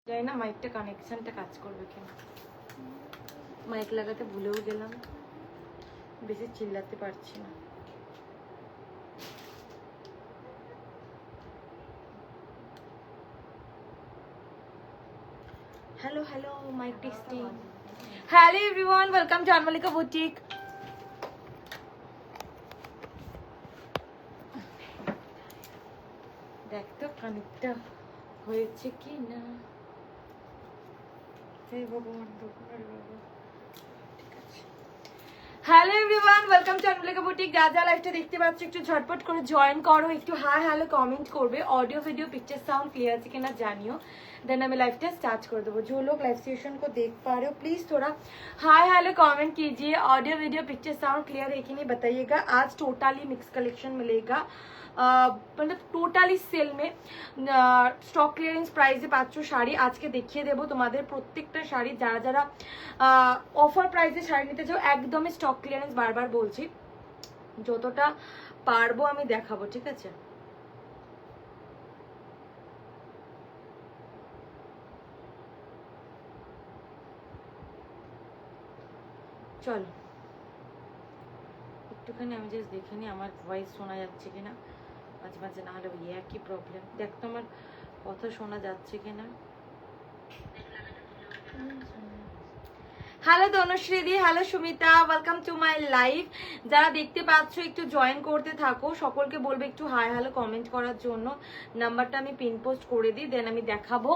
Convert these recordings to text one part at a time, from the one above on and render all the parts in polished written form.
জানি না মাইকটা কানেকশনটা কাজ করবে কিনা। মাইক লাগাতে ভুলেও গেলাম, বেশি চিল্লাতে পারছি না। Hello hello, mike testing. Hello everyone, welcome to Anmalika boutique. দেখ তো কানেক্টটা হয়েছে কি না। হে ভগবান, ঠিক আছে। Hello everyone, welcome to Anmalika boutique. যা যা লাইভটা দেখতে পাচ্ছ একটু ঝটপট করে জয়েন করো, একটু হাই হ্যালো কমেंट করবে। Audio video picture sound clear আছে কিনা জানিও, देन मैं लाइव टेस्ट स्टार्ट कर दूंगा। जो लोग लाइव सेशन को देख पा रहे हो प्लीज थोड़ा हाय हेलो कमेंट कीजिए। Audio video picture sound clear है कि नहीं बताइएगा। आज टोटली मिक्स कलेक्शन मिलेगा, मतलब टोटली सेल में स्टक क्लियरेंस प्राइसे पाচ্ছ শাড়ি। আজকে দেখিয়ে দেব তোমাদের প্রত্যেকটা শাড়ি। যারা যারা অফার প্রাইসে শাড়ি নিতে চাও একদমই স্টক ক্লিয়ারেন্স, বারবার বলছি, যতটা পারবো আমি দেখাবো, ঠিক আছে। চলো একটুখানি আমি জাস্ট দেখে নিই আমার ভয়েস শোনা যাচ্ছে কিনা মাঝে মাঝে, না হলে ইয়ে কি প্রবলেম। দেখ তো আমার কথা শোনা যাচ্ছে কিনা। Hello Tanushree the, hello Sumita, welcome to my live. যারা দেখতে পাচ্ছ একটু জয়েন করতে থাকো, সকলকে বলবে একটু হাই হ্যালো কমেন্ট করার জন্য। নাম্বারটা আমি পিন পোস্ট করে দিই, দেন আমি দেখাবো।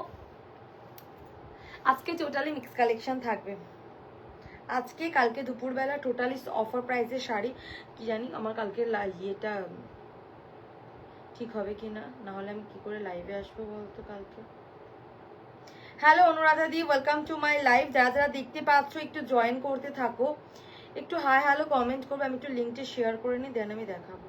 আজকে টোটালি মিক্স কালেকশন থাকবে। আজকে কালকে দুপুরবেলা টোটালি অফার প্রাইসের শাড়ি। কি জানি আমার কালকে ইয়েটা ঠিক হবে কি না, না হলে আমি কি করে লাইভে আসবো বলতো কালকে। Hello Anuradha the, welcome to my live. যারা যারা দেখতে পাচ্ছ একটু জয়েন করতে থাকো, একটু হাই হ্যালো কমেন্ট করবে। আমি একটু লিঙ্কটা শেয়ার করে নিই, দেন আমি দেখাবো।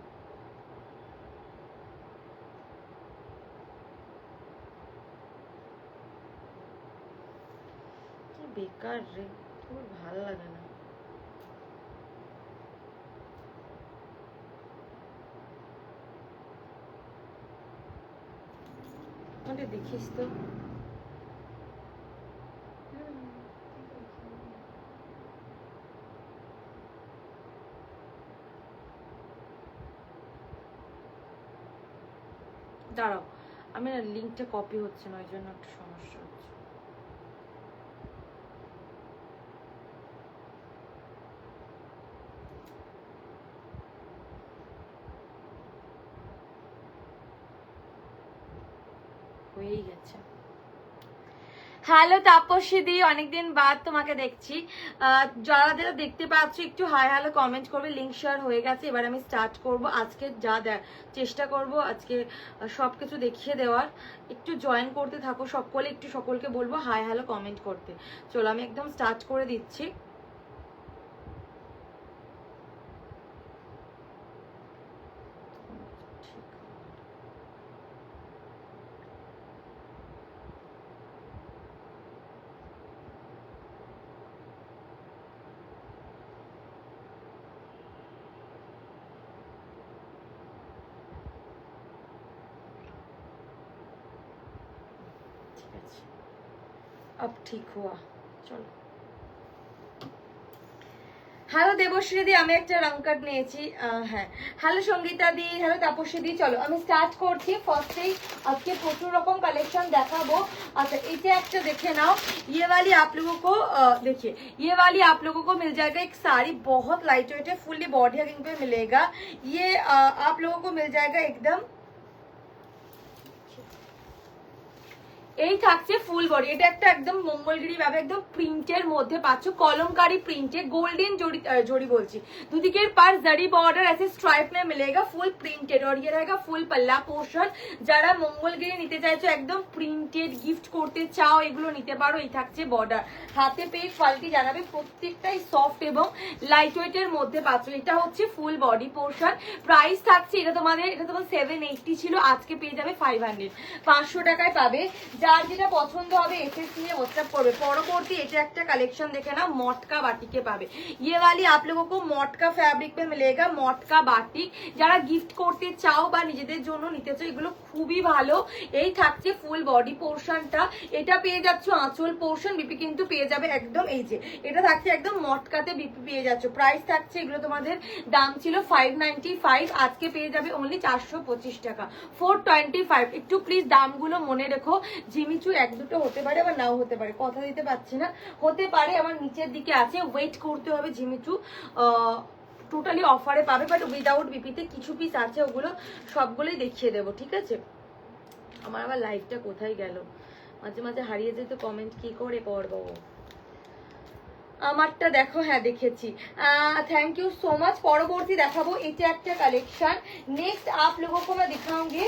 কি বেকার রে, তোর ভালো লাগে না। ওটা দেখিস তো। দাঁড়াও, আমি না লিঙ্কটা কপি হচ্ছে না, ওই জন্য একটু সমস্যা হচ্ছে। হয়েই গেছে। হ্যালো তাপসী দি, অনেকদিন বাদ তোমাকে দেখছি। যারা যারা দেখতে পাচ্ছ একটু হাই হ্যালো কমেন্ট করবে। লিঙ্ক শেয়ার হয়ে গেছে, এবার আমি স্টার্ট করব। আজকে যা চেষ্টা করব আজকে সবকিছু দেখিয়ে দেওয়ার। একটু জয়েন করতে থাকো সকলে, একটু সকলকে বলবো হাই হ্যালো কমেন্ট করতে। চলো আমি একদম স্টার্ট করে দিচ্ছি। अब ठीक हुआ, চলো। হ্যালো দেবশ্রী দি, আমি একটা রং কাট নিয়েছি। হ্যাঁ হ্যালো সঙ্গীতা দি, হ্যালো তাপসী দি। চলো আমি স্টার্ট করছি। ফার্স্টেই আজকে প্রচুর রকম কালেকশন দেখাবো। अच्छा इसे একটা দেখে नाओ। ये वाली आप लोगों को देखिए, ये वाली आप लोगों को मिल जाएगा एक साड़ी, बहुत लाइट वेट है, फुल्ली बॉडी हगिंग पे मिलेगा। ये आप लोगों को मिल जाएगा एकदम, এই থাকছে ফুল বডি। এটা একটা একদম মঙ্গলগিরি ভাবে একদম প্রিন্টের মধ্যে পাচ্ছ, কলমকারি প্রিন্টে, गोल्डन जोड़ी बोलची। দুদিকের পার জরি বর্ডার ऐसे স্ট্রাইপ में मिलेगा, ফুল প্রিন্টেড। और ये रहेगा ফুল পাল্লা পোর্শন। যারা মঙ্গলগিরি নিতে চাইছো একদম প্রিন্টেড গিফট করতে চাও এগুলো নিতে পারো। এই থাকছে বর্ডার, হাতে পেয়ে কোয়ালিটি জানাবে। প্রত্যেকটাই সফট এবং লাইট ওয়েটের মধ্যে পাচ্ছ। এটা হচ্ছে ফুল বডি পোর্শন। প্রাইস থাকছে এটা তোমার 780 ছিল, আজকে পেয়ে যাবে 500 টাকায় পাবে। যার যেটা পছন্দ হবে এসএস নিয়ে হোয়াটসঅ্যাপ করবে। পরবর্তী এটা একটা কালেকশন দেখে না, মটকা বাটিকে পাবে। ये वाली आप लोगों को মটকা ফ্যাব্রিক पे मिलेगा, মটকা বাটিক। যারা গিফট করতে চাও বা নিজেদের জন্য নিতে চাও, এগুলো খুবই ভালো। এই থাকছে ফুল বডি পোর্শনটা, এটা পেয়ে যাচ্ছ আঁচল পোর্শন, বিপি কিন্তু পেয়ে যাবে একদম এই যে এটা থাকছে একদম মটকাতে, বিপি পেয়ে যাচ্ছ। প্রাইস থাকছে এগুলো তোমাদের দাম ছিল 595, আজকে পেয়ে যাবে অনলি 425 টাকা, 425। একটু প্লিজ দামগুলো মনে রেখো। জিমিচু এক দুটো হতে পারে আবার নাও হতে পারে, কথা দিতে পারছি না, হতে পারে আমার নিচের দিকে আছে, ওয়েট করতে হবে। জিমিচু টোটালি অফারে পাবে, বাট উইদাউট বিপিতে কিছু পিস আছে, ওগুলো সবগুলোই দেখিয়ে দেবো, ঠিক আছে। আমার আবার লাইফটা কোথায় গেল, মাঝে মাঝে হারিয়ে যেত, কমেন্ট কি করে করবো। আমারটা দেখো, হ্যাঁ দেখেছি, থ্যাংক ইউ সো মাচ। পরবর্তী দেখাবো এটা একটা কালেকশন। নেক্সট आप लोगों को मैं दिखाऊंगी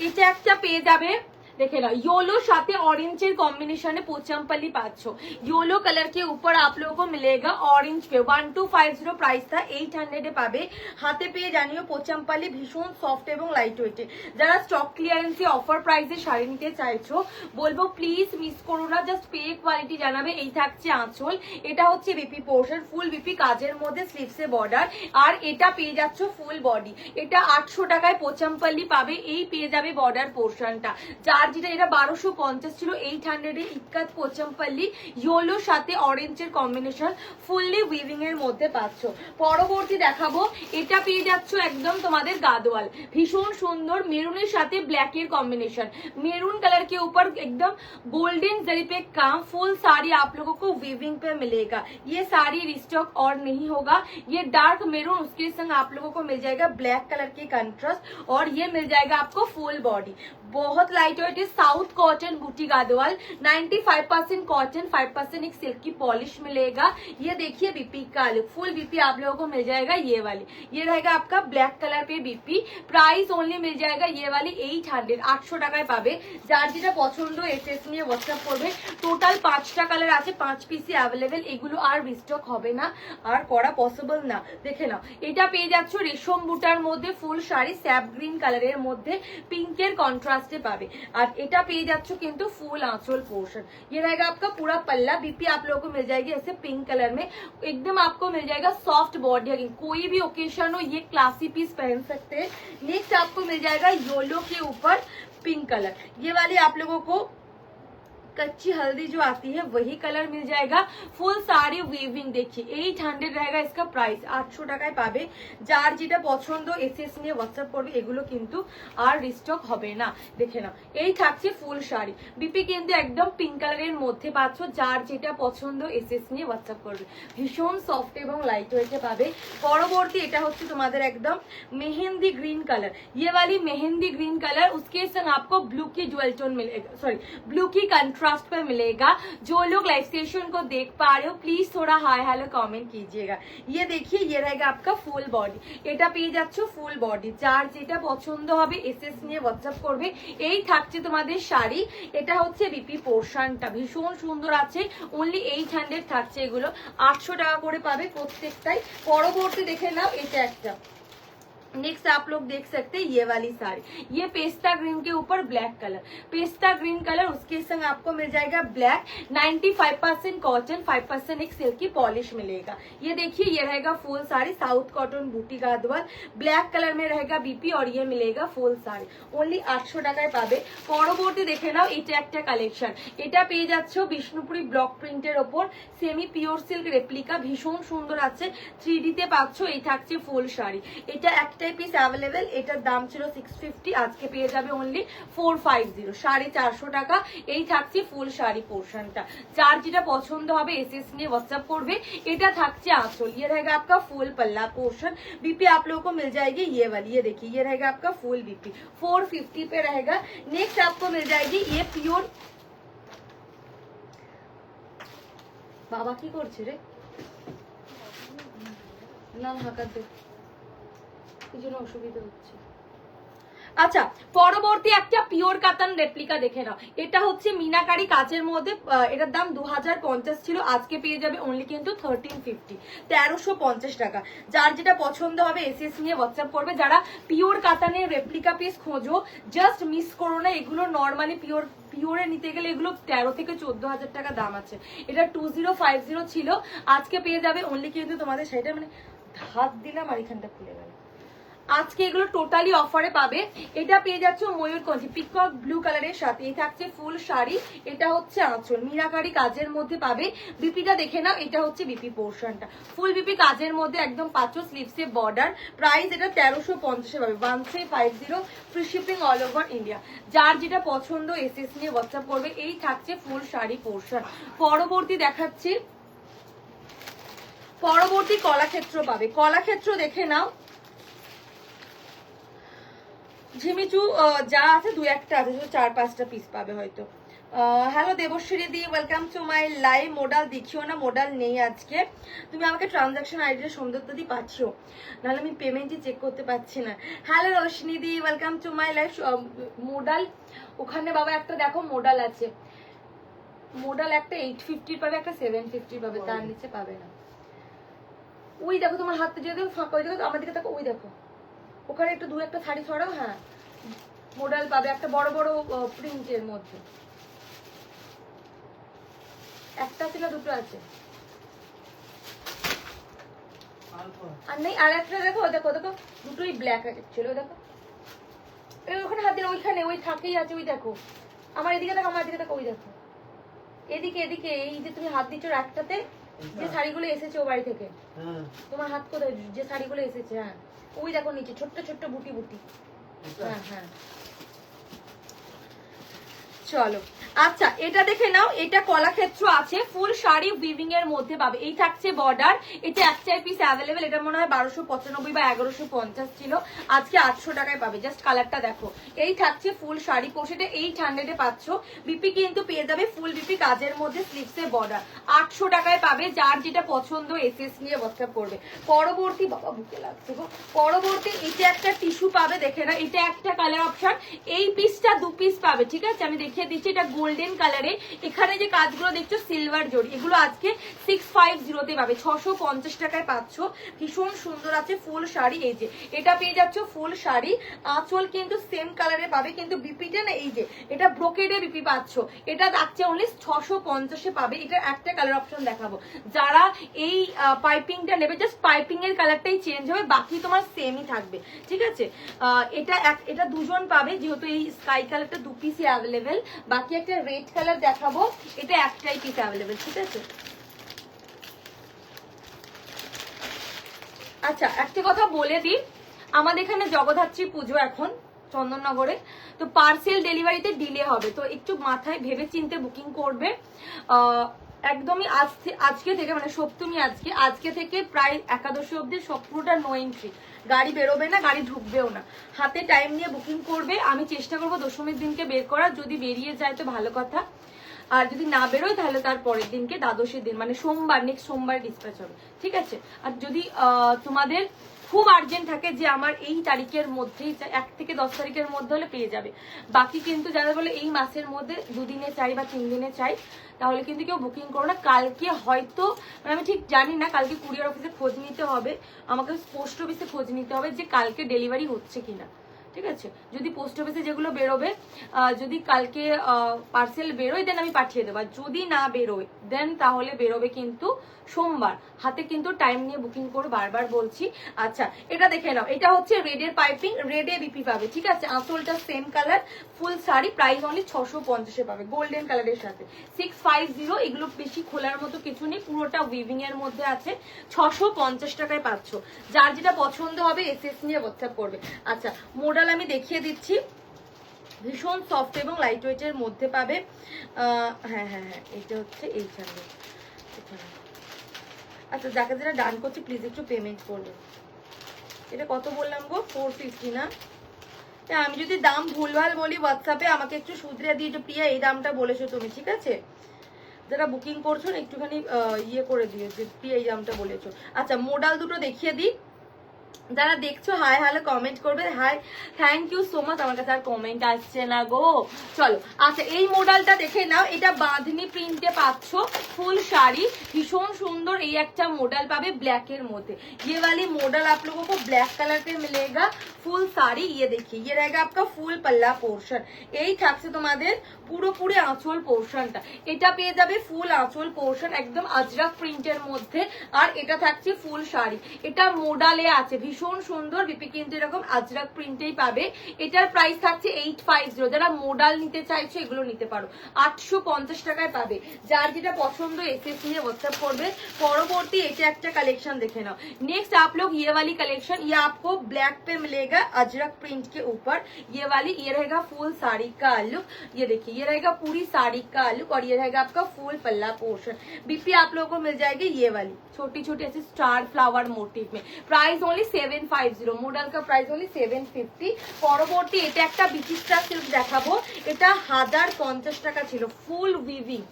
এটা একটা পেয়ে যাবে, देखे ना योलो साथे ऑरेंज कॉम्बिनेशन है, पोचमपल्ली 500 योलो कलर के ऊपर आप लोगों को मिलेगा ऑरेंज पे। 1250 प्राइस था, 800 পাবে। হাতে পেয়ে জানিও পোচমপল্লি ভীষণ সফট এবং লাইট ওয়েটে। যারা স্টক ক্লিয়ারেন্সে অফার প্রাইসে শাড়ি নিতে চাইছো বলবো প্লিজ মিস করো না, জাস্ট পে কোয়ালিটি জানাবে। এই থাকছে আঁচল, এটা হচ্ছে বিপি পোর্শন, ফুল বিপি কাজের মধ্যে স্লিভসে বর্ডার, আর এটা পেয়ে যাচ্ছ ফুল বডি। এটা 800 টাকায় পোচমপল্লি পাবে, এই পেয়ে যাবে বর্ডার পোর্শনটা। যার যেটা এটা 1250 ছিল, 800 এ ইক্কাত পোচমপল্লি ইয়েলোর সাথে অরেঞ্জের কম্বিনেশন, ফুললি উইভিং এর মধ্যে পাচ্ছ। পরবর্তী দেখাবো, এটা পেয়ে যাচ্ছ একদম তোমাদের গাদোয়াল, ভীষণ সুন্দর মেরুনের সাথে ব্ল্যাক এর कॉम्बिनेशन, मेरून कलर के ऊपर एकदम गोल्डन जरी पे काम। फुल साड़ी आप लोगों को वीविंग पे मिलेगा, ये साड़ी रिस्टॉक और नहीं होगा। ये डार्क मेरून, उसके संग आप लोगों को मिल जाएगा ब्लैक कलर की कंट्रास्ट, और ये मिल जाएगा आपको फुल बॉडी। बहुत लाइट वेट है, साउथ कॉटन बूटी गादोवाल, 95% कॉटन, 5% एक सिल्क की पॉलिश मिलेगा। ये देखिए बीपी का लुक, फुल बीपी आप लोगों को मिल जाएगा। ये वाली ये रहेगा आपका ब्लैक कलर पे बीपी, प्राइस ओनली मिल जाएगा ये वाली 800, 800 টাকায় পাবে। যার যেটা পছন্দ এসএস নিয়ে হোয়াটসঅ্যাপ করবে। টোটাল 5টা কালার আছে, 5 পিসই অ্যাভেলেবেল, এগুলো আর রিস্টক হবে না, আর করা পসিবল না। দেখে নাও, এটা পেয়ে যাচ্ছ রেশম বুটার মধ্যে ফুল শাড়ি, স্যাপ গ্রিন কালারের মধ্যে পিঙ্কের কন্ট্রাস্টে পাবে, আর এটা পেয়ে যাচ্ছ কিন্তু ফুল आंचल पोर्शन। ये रहेगा आपका पूरा पल्ला, बीपी आप लोगों को मिल जाएगी ऐसे पिंक कलर में, एकदम आपको मिल जाएगा सॉफ्ट बॉडी। कोई भी ओकेजन हो ये क्लासी पीस पहन सकते हैं। नेक्स्ट आपको मिल जाएगा येलो के ऊपर पिंक कलर, ये वाली आप लोगों को कच्ची हल्दी जो आती है वही कलर मिल जाएगा। फुल साड़ी वीविंग देखिए, 800 रहेगा इसका प्राइस, 800 টাকায় পাবে। যার যেটা পছন্দ এসএস নিয়ে হোয়াটসঅ্যাপ করবে, এগুলো কিন্তু আর রিস্টক হবে না। দেখে নাও, এই থাকছে ফুল শাড়ি, বিপি কিন্তু একদম পিঙ্ক কালারের মধ্যে পাচ্ছ। যার যেটা পছন্দ এসএস নিয়ে হোয়াটসঅ্যাপ করবে, ভীষণ সফট এবং লাইট ওয়েটে পাবে। পরবর্তী এটা হচ্ছে তোমাদের একদম मेहंदी ग्रीन कलर, ये वाली मेहंदी ग्रीन कलर, उसके संग आपको ब्लू की ज्वेल टोन मिलेगा, सॉरी ब्लू की कंट्रास्ट पे मिलेगा। जो लोग लाइव सेशन को देख पा रहे हो प्लीज थोड़ा हाय हेलो कमेंट कीजिएगा। ये देखिए, ये रहेगा आपका फुल बॉडी, এটা পেয়ে যাচ্ছ ফুল বডি। যার যেটা পছন্দ হবে এসএস নিয়ে হোয়াটসঅ্যাপ করবে। এই থাকছে তোমাদের শাড়ি, এটা হচ্ছে বিপি পোর্শনটা, ভীষণ সুন্দর আছে, অনলি 800 থাকছে, এগুলো 800 টাকা করে পাবে প্রত্যেকটাই। পরবর্তী দেখে নাও, এটা একটা। नेक्स्ट आप लोग देख सकते हैं ये वाली साड़ी, ये पेस्ता ग्रीन के ऊपर black colour, pista green colour, उसके संग आपको मिल जाएगा ब्लैक, 95% कॉटन, 5% एक सिल्क की पॉलिश मिलेगा। ये देखिए, ये रहेगा फुल साड़ी, साउथ कॉटन बूटी गादवाल, ब्लैक कलर में रहेगा बीपी, और ये मिलेगा फुल साड़ी, ओनली 800 টাকায় পাবে। পরবর্তী দেখে নাও, এটা একটা কালেকশন, এটা পেয়ে যাচ্ছ বিষ্ণুপুরি ব্লক প্রিন্টের ওপর সেমি পিওর সিল্ক রেপ্লিকা, ভীষণ সুন্দর আছে, 3D তে পাচ্ছ। এই থাকছে ফুল শাড়ি, এটা একটা পিস অ্যাভেলেবেল, এটার দাম ছিল 650, আজকে পেয়ে যাবে অনলি 450, 450 টাকা। এই থাকছে ফুল শাড়ি পোর্শনটা। যার যেটা পছন্দ হবে এসএস নিয়ে হোয়াটসঅ্যাপ করবে। এটা থাকছে आंचल, ये रहेगा आपका फुल पल्ला पोर्शन, बीपी आप लोगों को मिल जाएगी ये वाली, ये देखिए, ये रहेगा आपका फुल बीपी, 450 पे रहेगा। नेक्स्ट आपको मिल जाएगी ये प्योर, बाबा की করছে রে, না হাকার দে, এই জন্য অসুবিধা হচ্ছে। আচ্ছা, পরবর্তী একটা পিওর কাতান রেপ্লিকা দেখে নাও। এটা হচ্ছে মিনাকারি কাচের মধ্যে, এটার দাম 2050 ছিল, আজকে পেয়ে যাবে অনলি কিন্তু 1350, 1350 টাকা। যার যেটা পছন্দ হবে এসএস নিয়ে হোয়াটসঅ্যাপ করবে। যারা পিওর কাতানের রেপ্লিকা পিস খোঁজো জাস্ট মিস করো না, এগুলো নর্মালি পিওরে নিতে গেলে এগুলো 13 থেকে 14,000 টাকা দাম আছে। এটা 2050 ছিল, আজকে পেয়ে যাবে অনলি কিন্তু তোমাদের সেটা মানে হাত দিলাম আর এখানটা খুলে গেল। আজকে এগুলো টোটালি অফারে পাবে। এটা পেয়ে যাচ্ছে ময়ূরকঞ্চি পিকক ব্লু কালারের সাথে, এই থাকছে ফুল শাড়ি, এটা হচ্ছে আঁচল, মিনাকারি কাজের মধ্যে পাবে। বিপিটা দেখে নাও, এটা হচ্ছে বিপি পোর্শনটা, ফুল বিপি কাজের মধ্যে একদম পাঁচো স্লিভসে বর্ডার। প্রাইস এটা 1350 পাবে, 1350, free shipping all over India. যার যেটা পছন্দ এসএস নিয়ে হোয়াটসঅ্যাপ করবে। এই থাকছে ফুল শাড়ি পোর্শন। পরবর্তী দেখাচ্ছি, পরবর্তী কলাক্ষেত্র পাবে। কলাক্ষেত্র দেখে নাও, ঝিমিচু যা আছে দু একটা আছে, 4-5টা পিস পাবে হয়তো। Hello Debashree the, welcome to my live. Modal দেখিও না, মোডাল নেই আজকে। তুমি আমাকে ট্রানজাকশন আইডিটা সৌন্দর্য দি পাঠিও, নাহলে আমি পেমেন্টই চেক করতে পারছি না। Hello Roshni the, welcome to my live. Modal ওখানে বাবা একটা দেখো মোডাল আছে, মোডাল একটা 850 পাবে, একটা 750 পাবে, তার নিচে পাবে না। ওই দেখো তোমার হাতে যে দেখো ফাঁকা, ওই দেখো আমার দিকে দেখো, ওই দেখো ওখানে একটু দু একটা শাড়ি ছড়াও। হ্যাঁ, মডেল পাবে একটা বড় বড় প্রিন্টের মধ্যে, একটা ছিল দুটো আছে আর নেই। আর একটা দেখো, দেখো দেখো দুটোই ব্ল্যাক ছিল, দেখো ওখানে হাত দিলে ওইখানে ওই থাকেই আছে, ওই দেখো আমার এদিকে দেখো, আমার এদিকে দেখো, ওই দেখো এদিকে এদিকে, এই যে তুমি হাত দিচ্ছ একটাতে, যে শাড়িগুলো এসেছে ও বাড়ি থেকে, তোমার হাত কোথায় যে শাড়িগুলো এসেছে? হ্যাঁ ওই দেখো নিচে ছোট্ট ছোট্ট বুটি বুটি। হ্যাঁ হ্যাঁ চলো। আচ্ছা এটা দেখে নাও, এটা কলাক্ষেত্র আছে, ফুল শাড়ি উইভিং এর মধ্যে পাবে। এই থাকছে বর্ডার, এটা একটাই পিস অ্যাভেলেবেল। এটা মনে হয় 1295 বা 1150 ছিল, আজকে 800 টাকায় পাবে। জাস্ট কালারটা দেখো। এই থাকছে ফুল শাড়ি পোশাকটা 800 পাচ্ছ। বিপি কিন্তু পেয়ে যাবে ফুল বিপি কাজের মধ্যে স্লিভসে বর্ডার, 800 টাকায় পাবে। যার যেটা পছন্দ এসএস নিয়ে হোয়াটসঅ্যাপ করবে। পরবর্তী বাবা বুকে লাগছে গো, পরবর্তী এটা একটা টিস্যু পাবে, দেখে না এটা একটা কালার অপশন। এই পিসটা 2 পিস পাবে, ঠিক আছে আমি দেখিয়ে দিচ্ছি। এটা গোল্ডেন কালারে, এখানে যে কাজগুলো দেখছো সিলভার জড়ি, এগুলো আজকে 650 পাবে, 650 টাকায় পাচ্ছ। ভীষণ সুন্দর আছে ফুল শাড়ি। এই যে এটা পেয়ে যাচ্ছ ফুল শাড়ি, আঁচল কিন্তু সেম কালারে পাবে, কিন্তু বিপিটা না এই যে এটা ব্রোকেডে বিপি পাচ্ছ, এটা যাচ্ছে অনলি 650 পাবে। এটা একটা কালার অপশন দেখাবো। যারা এই পাইপিংটা নেবে, জাস্ট পাইপিং এর কালারটাই চেঞ্জ হবে, বাকি তোমার সেমই থাকবে, ঠিক আছে। এটা দুজন পাবে, যেহেতু এই স্কাই কালারটা 2 পিসই অ্যাভেলেবেল। বাকি একটা রেড কালার দেখাবো, এটা একটাই পিস অ্যাভেলেবেল, ঠিক আছে। আচ্ছা একটা কথা বলে দিই, আমাদের এখানে জগদ্ধাত্রী পুজো এখন চন্দননগরে, তো পার্সেল ডেলিভারিতে ডিলে হবে, তো একটু মাথায় ভেবে চিন্তে বুকিং করবে। একদমই আজকে থেকে মানে সপ্তমী আজকে থেকে প্রায় একাদশী অব্দি সব পুরোটা নো এন্ট্রি, গাড়ি বেরোবে না, গাড়ি ঢুকবেও না, হাতে টাইম নিয়ে বুকিং করবে। আমি চেষ্টা করবো দশমীর দিনকে বের করার, যদি বেরিয়ে যায় তো ভালো কথা, আর যদি না বেরোয় তাহলে তার পরের দিনকে দ্বাদশীর দিন মানে সোমবার, নেক্সট সোমবার ডিসপ্যাচ হবে, ঠিক আছে। আর যদি তোমাদের খুব আর্জেন্ট থাকে যে আমার এই তারিখের মধ্যেই 1 থেকে 10 তারিখের মধ্যে হলে পেয়ে যাবে। বাকি কিন্তু যারা বলে এই মাসের মধ্যে 2 দিনে চাই বা 3 দিনে চাই, তাহলে কিন্তু কেউ বুকিং করো না। কালকে হয়তো মানে আমি ঠিক জানি না, কালকে কুরিয়ার অফিসে খোঁজ নিতে হবে, আমাকে পোস্ট অফিসে খোঁজ নিতে হবে যে কালকে ডেলিভারি হচ্ছে কিনা, ঠিক আছে। যদি পোস্ট অফিসে যেগুলো বেরোবে, যদি কালকে পার্সেল বেরোয় দেন আমি পাঠিয়ে দেবো, যদি না বেরোয় দেন তাহলে বেরোবে কিন্তু সোমবার। হাতে কিন্তু টাইম নিয়ে বুকিং করো, বারবার বলছি। আচ্ছা এটা দেখে নাও, এটা হচ্ছে রেডের পাইপিং, রেডে বিপি পাবে, ঠিক আছে। আঁচলটা সেম কালার, ফুল শাড়ি, প্রাইস অনলি 650 পাবে, গোল্ডেন কালারের সাথে 650। এগুলো বেশি খোলার মতো কিছু নেই, পুরোটা উইভিং এর মধ্যে আছে, 650 টাকায় পাচ্ছ। যার যেটা পছন্দ হবে এসএস নিয়ে হোয়াটসঅ্যাপ করবে। আচ্ছা মোডাল আমি দেখিয়ে দিচ্ছি, ভীষণ সফট এবং লাইট ওয়েটের মধ্যে পাবে। হ্যাঁ হ্যাঁ হ্যাঁ এটা হচ্ছে এইখানে। আচ্ছা যাকে যারা ডান করছে প্লিজ একটু পেমেন্ট করবে। এটা কত বললাম গো? 450 না? আমি যদি দাম ভুলভাল বলি হোয়াটসঅ্যাপে আমাকে একটু শুধরে দিয়ে, প্রিয়া এই দামটা বলেছো তুমি, ঠিক আছে। যারা বুকিং করছো না একটুখানি ইয়ে করে দিও যে প্রিয়া এই দামটা বলেছো। আচ্ছা মোডাল দুটো দেখিয়ে দিই, যারা দেখছো হাই হ্যালো কমেন্ট করবে। Hi, thank you so much. আমার কাছে আর কমেন্ট আসছে না গো। চলো আচ্ছা, এই মডেলটা দেখে নাও। এটা বাঁধনি প্রিন্টে পাচ্ছ, ফুল শাড়ি, ভীষণ সুন্দর। এই একটা মডেল পাবে ব্ল্যাক এর মধ্যে। ये वाली मॉडल आप लोगों को ब्लैक कलर पे मिलेगा। ফুল শাড়ি, ये देखिए ये रहेगा आपका ফুল পাল্লা পোর্শন। এই থাকছে তোমাদের পুরোপুরি আঁচল পোর্শনটা। এটা পেয়ে যাবে ফুল আঁচল পোর্শন একদম আজরাক প্রিন্টের মধ্যে। আর এটা থাকছে ফুল শাড়ি, এটা মোডালে আছে, ভীষণ সুন্দর। বিপি কিন্তু এরকম আজরাক প্রিন্টেই পাবে। এটার প্রাইস থাকছে 850। যারা মোডাল নিতে চাইছো এগুলো নিতে পারো, 850 টাকায় পাবে। যার যেটা পছন্দ এসএস নিয়ে হোয়াটসঅ্যাপ করবে। পরবর্তী এটা একটা কালেকশন দেখে নাও। नेक्स्ट आप लोग ये वाली कलेक्शन, ये आपको ब्लैक पे मिलेगा अजरक प्रिंट के ऊपर। ये वाली ये रहेगा फुल साड़ी का लुक। ये देखिए ये रहेगा पूरी साड़ी का लुक और ये रहेगा आपका फुल पल्ला पोर्शन। बीपी आप लोगों को मिल जाएगी ये वाली छोटी छोटी ऐसी स्टार फ्लावर मोटिव में। Price only 750। मॉडल का प्राइस ओनली 750। পরবর্তী এটা একটা বিচিত্রা সিল্ক দেখাবো। এটা 1050 টাকা ছিল, ফুল উইভিং।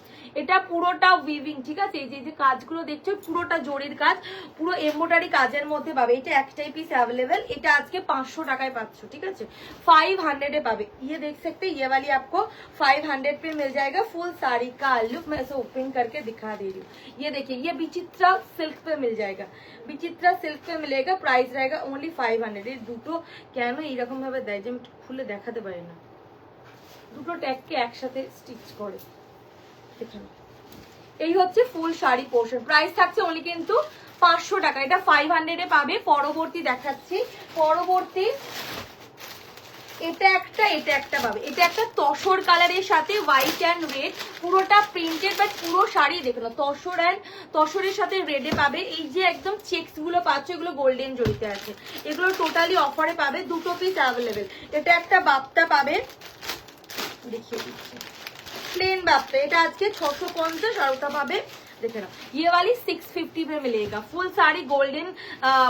এটা পুরোটা উইভিং, ঠিক আছে। এই যে কাজগুলো দেখছো পুরোটা জরির কাজ, পুরো এমব্রয়ডারি কাজের মধ্যে পাবে। এটা একটাই পিস अवेलेबल। এটা আজকে 500 টাকায় পাচ্ছ, ঠিক আছে। 500 এ পাবে। ये देख सकते हैं, ये वाली आपको 500 पे मिल जाएगा। फुल साड़ी का लुक मैं ऐसे ओपन करके दिखा दे रही हूँ। ये देखिए ये विचित्रा सिल्क पे मिल जाएगा, विचित्रा सिल्क पे मिलेगा। प्राइस रहेगा ओनली 500। এই দুটো কেন এইরকম ভাবে দেয় যে আমি খুলে দেখাতে পারি না, দুটো ট্যাগকে একসাথে স্টিচ করে। এই হচ্ছে ফুল শাড়ি পোর্শন। প্রাইস থাকছে অনলি কিন্তু 500 টাকা। এটা 500 এ পাবে। পরবর্তী দেখাচ্ছি, পরবর্তী এটা একটা পাবে। এটা একটা তসর কালারের সাথে হোয়াইট অ্যান্ড রেড, পুরোটা প্রিন্টেড। বাট পুরো শাড়ি দেখো না, তসরের সাথে রেডে পাবে। এই যে একদম চেকস গুলো পাচ্ছ এগুলো গোল্ডেন জড়িতে আছে। এগুলো টোটালি অফারে পাবে, দুটো পিস অ্যাভেলেবেল। এটা একটা বাপ্তা পাবে, দেখিয়ে দিচ্ছি प्लेन बाप पे। এটা আজকে 650 আর ওটা পাবে देखे ना। ये वाली 650 में मिलेगा। फुल साड़ी गोल्डन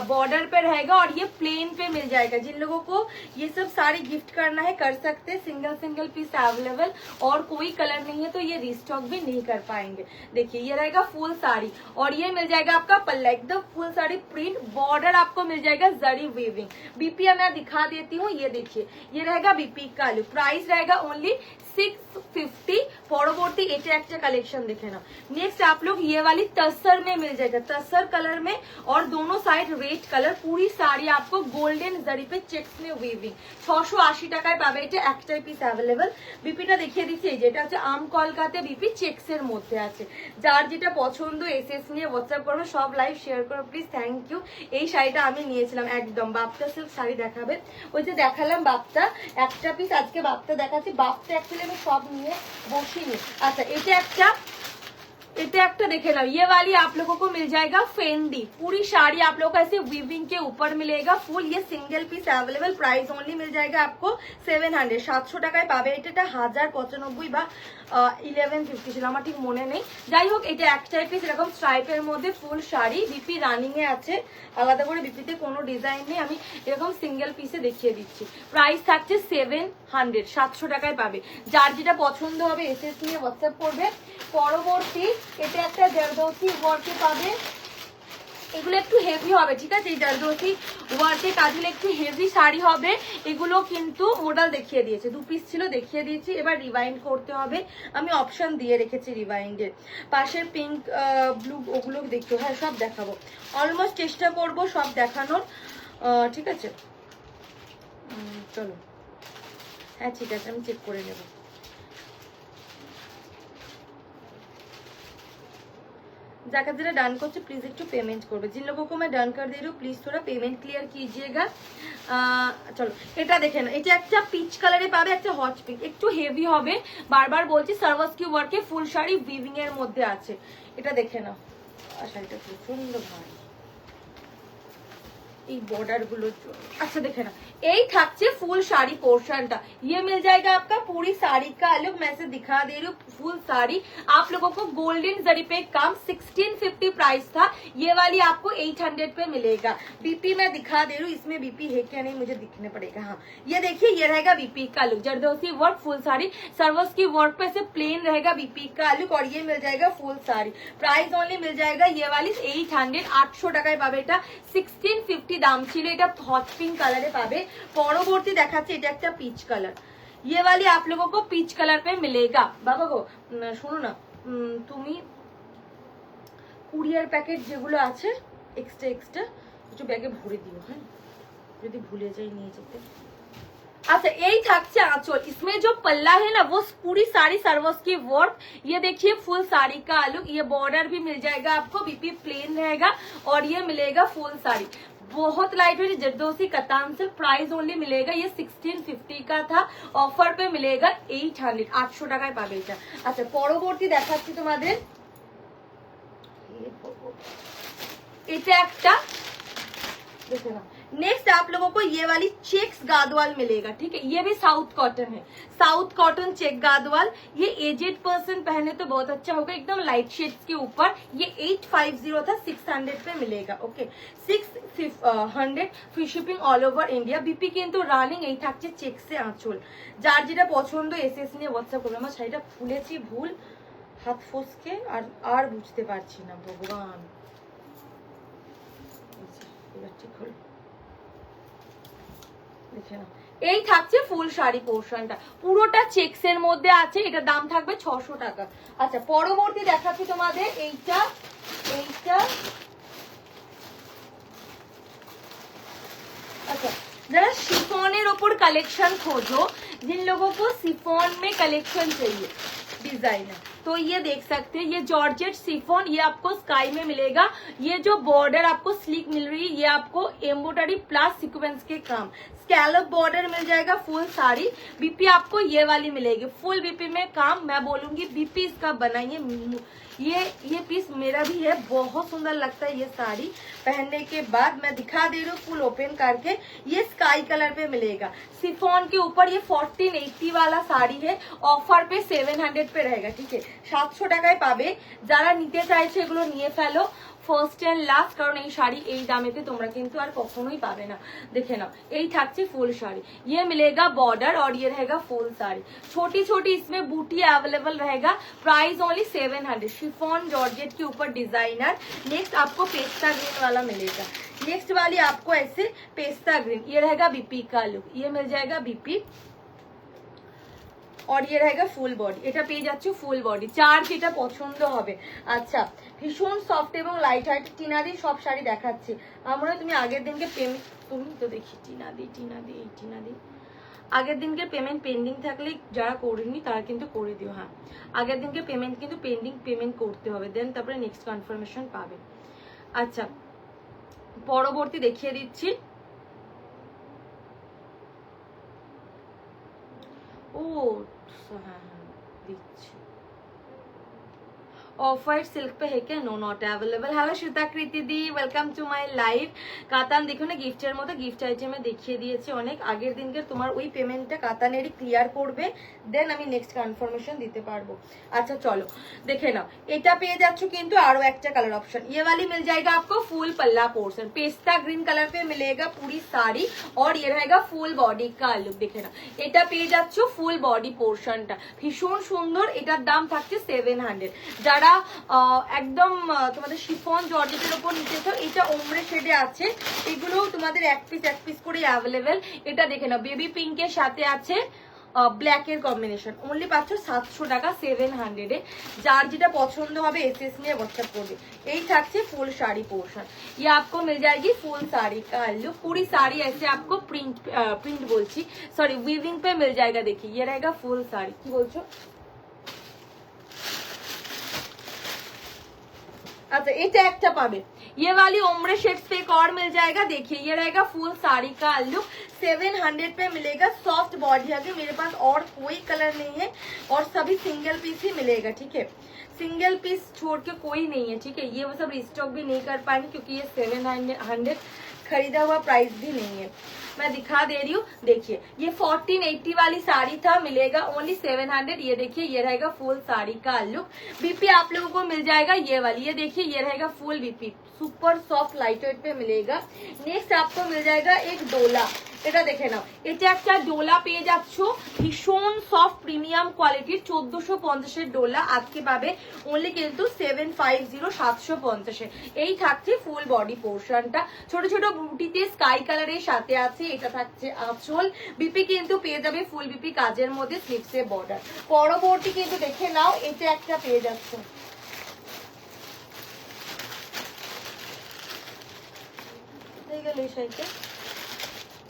बॉर्डर पे रहेगा और ये प्लेन पे मिल जाएगा। जिन लोगों को ये सब साड़ी गिफ्ट करना है कर सकते हैं। सिंगल पीस अवेलेबल और कोई कलर नहीं है तो ये रिस्टॉक भी नहीं कर पाएंगे। देखिए ये रहेगा फुल साड़ी और ये मिल जाएगा आपका पल्ला, एकदम फुल साड़ी प्रिंट। बॉर्डर आपको मिल जाएगा जरी वीविंग। बीपी मैं दिखा देती हूँ। ये देखिए ये रहेगा बीपी का लुक। प्राइस रहेगा ओनली 650। পরবর্তী এটা একটা কালেকশন দেখে নাও। नेक्स्ट आप लोग ये वाली तसर में मिल जाएगा, तसर कलर में और दोनों साइड रेड कलर। पूरी साड़ी आपको गोल्डन जरी पे चेक्स में वीविंग। 680 টাকায় পাবে। এটা একটাই পিস अवेलेबल। বিপিটা দেখিয়ে দিচ্ছি। এই যে এটা হচ্ছে আম কলকাতা বিপি চেক্স এর মধ্যে আছে। যার যেটা পছন্দ এসএস নিয়ে হোয়াটসঅ্যাপ করবে। সব লাইভ শেয়ার করো প্লিজ, থ্যাংক ইউ। এই শাড়িটা আমি নিয়েছিলাম একদম বাপ্তা সিল্ক শাড়ি দেখাবে। ওই যে দেখালাম বাপ্তা, একটা পিস আজকে বাপ্তা দেখাচ্ছি। বাপ্তা অ্যাকচুয়ালি আমি সব নিয়ে বসিনি। अच्छा এটা একটা দেখে নাও। ये वाली आप लोगों को मिल जाएगा फेंडी। पूरी साड़ी आप लोगों को ऐसे वीविंग के ऊपर मिलेगा फुल। ये single piece available. Price only मिल जाएगा आपको 700। 700 টাকায় পাবে। এটা 1095 বা 1150 ছিল, আমার ঠিক মনে নেই। যাই হোক এটা একটাই পিস এরকম স্ট্রাইপের মধ্যে ফুল শাড়ি। বিপি রানিং এ আছে, আলাদা করে বিপিতে কোনো ডিজাইন নেই। আমি এরকম সিঙ্গেল পিসে দেখিয়ে দিচ্ছি। প্রাইস থাকছে 700। 700 টাকায় পাবে। যার যেটা পছন্দ হবে এসএস নিয়ে হোয়াটসঅ্যাপ করবে। পরবর্তী এটা একটা জারদৌসি ওয়ার্কে পাবে। এগুলো একটু হেভি হবে, ঠিক আছে। এই জারদৌসি ওয়ার্কে কাজগুলো একটু হেভি শাড়ি হবে। এগুলো কিন্তু মডেল দেখিয়ে দিয়েছে, 2 পিস ছিল দেখিয়ে দিয়েছি। এবার রিওয়াইন্ড করতে হবে, আমি অপশন দিয়ে রেখেছি রিওয়াইন্ডের। পাশের পিঙ্ক ব্লু ওগুলো দেখতে, হ্যাঁ সব দেখাবো। অলমোস্ট চেষ্টা করব সব দেখানোর, ঠিক আছে। চলো হ্যাঁ ঠিক আছে, আমি চেক করে নেব। जाकर जरा डन করছে प्लीज একটু পেমেন্ট করবে। जिन लोगों को मैं डन कर दे रही हूँ प्लीज थोड़ा पेमेंट क्लियर कीजिएगा। চলো এটা দেখেন, এটা একটা পিচ কালারে পাবে, একটা হট পিঙ্ক, একটু হেভি হবে। বারবার বলছি সার্ভাস কি ওয়ার্কে ফুল শাড়ি উইভিং এর মধ্যে আছে। এটা দেখে নাও, শাড়িটা প্রচন্ড ভারী এই বর্ডার গুলোর জন্য। अच्छा देखे ना, यही থাকছে ফুল শাড়ি পোর্শনটা। ये मिल जाएगा आपका पूरी साड़ी का लुक। मैं से दिखा दे रही हूँ फुल साड़ी आप लोगों को गोल्डन जरी पे काम। 1650 प्राइस था। ये वाली आपको 800 पे मिलेगा। बीपी मैं दिखा दे रही हूँ, इसमें बीपी है क्या नहीं मुझे दिखने पड़ेगा। हाँ ये देखिए ये रहेगा बीपी का look. Zardozi work full sari, सर्वस की वर्क पे से प्लेन रहेगा बीपी का लुक और ये मिल जाएगा फुल साड़ी। प्राइस ओनली मिल जाएगा ये वाली 800। 800 টাকায় পাবে। এটা 1650 দাম ছিল, এটা হট পিঙ্ক কালারে পাবে। পরবর্তী দেখাচ্ছে এটা একটা পিচ কালার, ये वाली आप लोगों को पीच कलर पे मिलेगा। बाबा गो শোনো না, তুমি কুরিয়ার প্যাকেট যেগুলো আছে এক্সট্রা একটু ব্যাগে ভরে দিও, হ্যাঁ, যদি ভুলে যাই নিয়ে যেতে। अच्छा यही থাকছে आंचल, इसमें जो पल्ला है ना वो पूरी साड़ी सर्वस की वर्क, ये देखिए फुल साड़ी का लुक, ये बॉर्डर भी मिल जाएगा आपको, बीपी प्लेन रहेगा और ये मिलेगा फुल साड़ी, बहुत लाइट वेट जरदोसी कतान से। प्राइस ओनली मिलेगा ये 1650 का था, ऑफर पे मिलेगा 800, 800 টাকায় পাবে এটা। আচ্ছা পরবর্তী দেখাচ্ছি তোমাদের, এটা একটা देखो ना। नेक्स्ट आप लोगों को ये वाली चेक्स गादवाल मिलेगा, ठीक है, ये भी साउथ कॉटन है, साउथ कॉटन चेक गादवाल, ये एजेड पर्सन पहने तो बहुत अच्छा होगा, एकदम लाइट शेड्स के ऊपर। ये 850 था, 600 पे मिलेगा, okay 600 free shipping all over India. BP किंतु রানিং এই থাকছে চেকসে আঁচল, যার যেটা পছন্দ এসএস নিয়ে হোয়াটসঅ্যাপ করবে। আমার শাড়িটা ফুলেছি ভুল হাত ফসকে আর বুঝতে পারছি না, ভগবান দেখে না। এই থাকছে ফুল শাড়ি পোর্শনটা, পুরোটা চেকসের মধ্যে আছে, এটার দাম থাকবে 600 টাকা। আচ্ছা পরবর্তী দেখাচ্ছি তোমাদের এইটা, अच्छा जरा शिफॉनेर ऊपर कलेक्शन खोजो, जिन लोगों को शिफॉन में कलेक्शन चाहिए डिजाइनर, तो ये देख सकते हैं, ये जॉर्जेट शिफॉन, ये आपको स्काई में मिलेगा। ये जो बॉर्डर आपको स्लीक मिल रही है, ये आपको एम्ब्रॉयडरी प्लस सीक्वेंस के काम, स्कैलप बॉर्डर मिल जाएगा, फुल साड़ी। बीपी आपको ये वाली मिलेगी, फुल बीपी में काम। मैं बोलूंगी बीपी इसका बनाइए, ये पीस मेरा भी है, बहुत सुंदर लगता है ये साड़ी पहनने के बाद। मैं दिखा दे रही हूँ फुल ओपन करके, ये स्काई कलर पे मिलेगा सिफॉन के ऊपर। ये 1480 वाला साड़ी है, ऑफर पे 700 पे रहेगा, ठीक है 700 টাকায় পাবে। যারা নিতে চাইছে এগুলো নিয়ে ফেলো, ফার্স্ট এন্ড লাস্ট, কারণ এই শাড়ি এই দামেতে তোমরা কিন্তু আর কখনোই পাবে না। দেখে নাও এই থাকছে ফুল শাড়ি, ये मिलेगा बॉर्डर और ये रहेगा फुल साड़ी, छोटी छोटी इसमें बूटी अवेलेबल रहेगा। प्राइस ओनली 700, शिफॉन जॉर्जेट के ऊपर डिजाइनर। नेक्स्ट आपको पेस्ता ग्रीन वाला मिलेगा, नेक्स्ट वाली आपको ऐसे पेस्ता ग्रीन, ये रहेगा बीपी का लुक, ये मिल जाएगा बीपी और ये रहेगा ফুল বডি, এটা পেয়ে যাচ্ছে ফুল বডি, চার যেটা পছন্দ হবে। আচ্ছা ভীষণ সফট এবং লাইট হার্ট টিনাদি সব শাড়ি দেখাচ্ছি আমরা। তুমি আগের দিনকে পেমেন্ট, তুমি তো দেখি টিনাদি আগের দিনকে পেমেন্ট পেন্ডিং থাকলে যারা করেনি তারা কিন্তু করে দিও, হ্যাঁ আগের দিনকে পেমেন্ট কিন্তু পেমেন্ট করতে হবে, দেন তারপরে নেক্সট কনফার্মেশন পাবে। আচ্ছা পরবর্তী দেখিয়ে দিচ্ছি, ও हाँ দিচ্ছি। ऑफ वाइट सिल्क पे है क्या? No not available. Hello Shwetakriti di, welcome to my live. কাতান দেখো না গিফটের মতো, গিফট আইটেমে দেখিয়ে দিয়েছি অনেক। আগের দিনকে তোমার ওই পেমেন্টটা কাতানেরই ক্লিয়ার করবে, দেন আমি নেক্সট কনফার্মেশন দিতে পারবো। अच्छा चलो देखे ना, এটা পেয়ে যাচ্ছ কিন্তু আরো একটা কালার অপশন, ये वाली मिल जाएगा आपको फुल पल्ला पोर्शन, पेस्ता ग्रीन कलर पे मिलेगा पूरी साड़ी और ये रहेगा फुल बॉडी का लुक। देखे ना এটা পেয়ে যাচ্ছ ফুল বডি পোর্শনটা, ভীষণ সুন্দর, এটার দাম থাকছে 700। যারা একদম তোমাদের শিফন জর্জেটের উপর নিতে চাও, এটা ওমরে শেডে আছে, এগুলো তোমাদের এক পিস করে অ্যাভেলেবেল। এটা দেখে নাও বেবি পিঙ্কের সাথে আছে ব্ল্যাকের কম্বিনেশন, অনলি পাচ্ছ 700 টাকা 700 এ। যার যেটা পছন্দ হবে এসএস নিয়ে হোয়াটসঅ্যাপ করবে। এই থাকছে ফুল শাড়ি পোর্শন, ये आपको मिल जाएगी फुल साड़ी का लुक, पूरी साड़ी ऐसे आपको प्रिंट बोलছি सॉरी वीविंग पे मिल जाएगा। देखिए ये रहेगा फुल साड़ी, কি বলছো? अच्छा এটা একটা পাবে, ये वाली ओमरे शेड्स पे एक और मिल जाएगा। देखिए ये रहेगा फुल साड़ी का लुक, 700 पे मिलेगा। सॉफ्ट बॉडी है, मेरे पास और कोई कलर नहीं है और सभी सिंगल पीस ही मिलेगा, ठीक है सिंगल पीस छोड़ के कोई नहीं है, ठीक है ये वो सब रिस्टॉक भी नहीं कर पाएंगे क्योंकि ये 700 खरीदा हुआ प्राइस भी नहीं है। मैं दिखा दे रही हूँ। देखिए ये 1480 वाली साड़ी था, मिलेगा ओनली 700। ये देखिए ये रहेगा फुल साड़ी का लुक। बीपी आप लोगों को मिल जाएगा ये वाली, ये देखिए ये रहेगा full BP, super soft light weight पे मिलेगा। नेक्स्ट आपको मिल जाएगा एक डोला, এটা দেখে নাও, এটা একটা ডোলা পেয়ে যাচ্ছ ভীষণ সফট প্রিমিয়াম কোয়ালিটির 1450 এর ডোলা আজকে পাবে অনলি কিন্তু 750 750 এই থাকছে ফুল বডি পোর্শনটা, ছোট ছোট বুটিতে স্কাই কালারের সাথে আছে। এটা থাকছে আঁচল, বিপি কিন্তু পেয়ে যাবে ফুল বিপি কাজের মধ্যে স্লিপসে বর্ডার। পরবর্তী কিন্তু দেখে নাও, এটা একটা পেয়ে যাচ্ছে,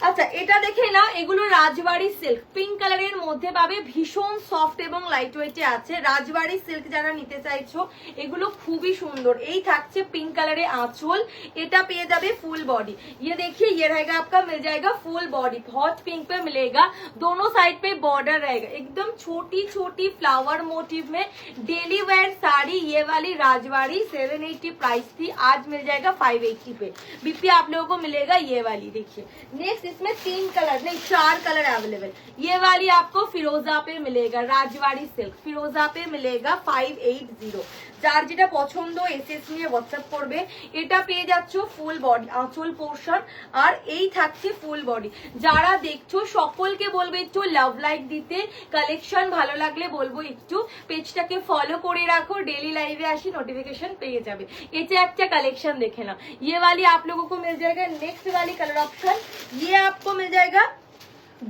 আচ্ছা এটা দেখে নাও, এগুলো রাজবাড়ি সিল্ক পিঙ্ক কালারের মধ্যে পাবে, ভীষণ সফট এবং লাইট ওয়েটে আছে। রাজবাড়ি সিল্ক যারা নিতে চাইছো এগুলো খুবই সুন্দর। এই থাকছে पिंक कलर आंचल, এটা পেয়ে যাবে ফুল बॉडी। ये देखिए ये रहेगा आपका, मिल जाएगा फुल बॉडी, हॉट पिंक पे मिलेगा, दोनों साइड पे बॉर्डर रहेगा, एकदम छोटी छोटी फ्लावर मोटिव में डेली वेयर साड़ी। ये वाली राजवाड़ी 780 प्राइस थी, आज मिल जाएगा 580 पे। बीपी आप लोगों को मिलेगा ये वाली। देखिए नेक्स्ट इसमें 3 कलर नहीं 4 कलर अवेलेबल। ये वाली आपको फिरोजा पे मिलेगा, राजवाड़ी सिल्क फिरोजा पे मिलेगा 580। যার যেটা পছন্দ এসএস নিয়ে হোয়াটসঅ্যাপ করবে। এটা পেয়ে যাচ্ছ ফুল বডি আঁচল পোর্শন, আর এই থাকছে ফুল বডি। যারা দেখছো সকলকে বলবো একটু লাভ লাইক দিতে, কালেকশন ভালো লাগলে বলবো একটু পেজটাকে ফলো করে রাখো, डेली लाइव আসি নোটিফিকেশন পেয়ে যাবে। এটা একটা কালেকশন দেখে নাও, ये वाली आप लोगों को मिल जाएगा। नेक्स्ट वाली कलर ऑप्शन ये आपको मिल जाएगा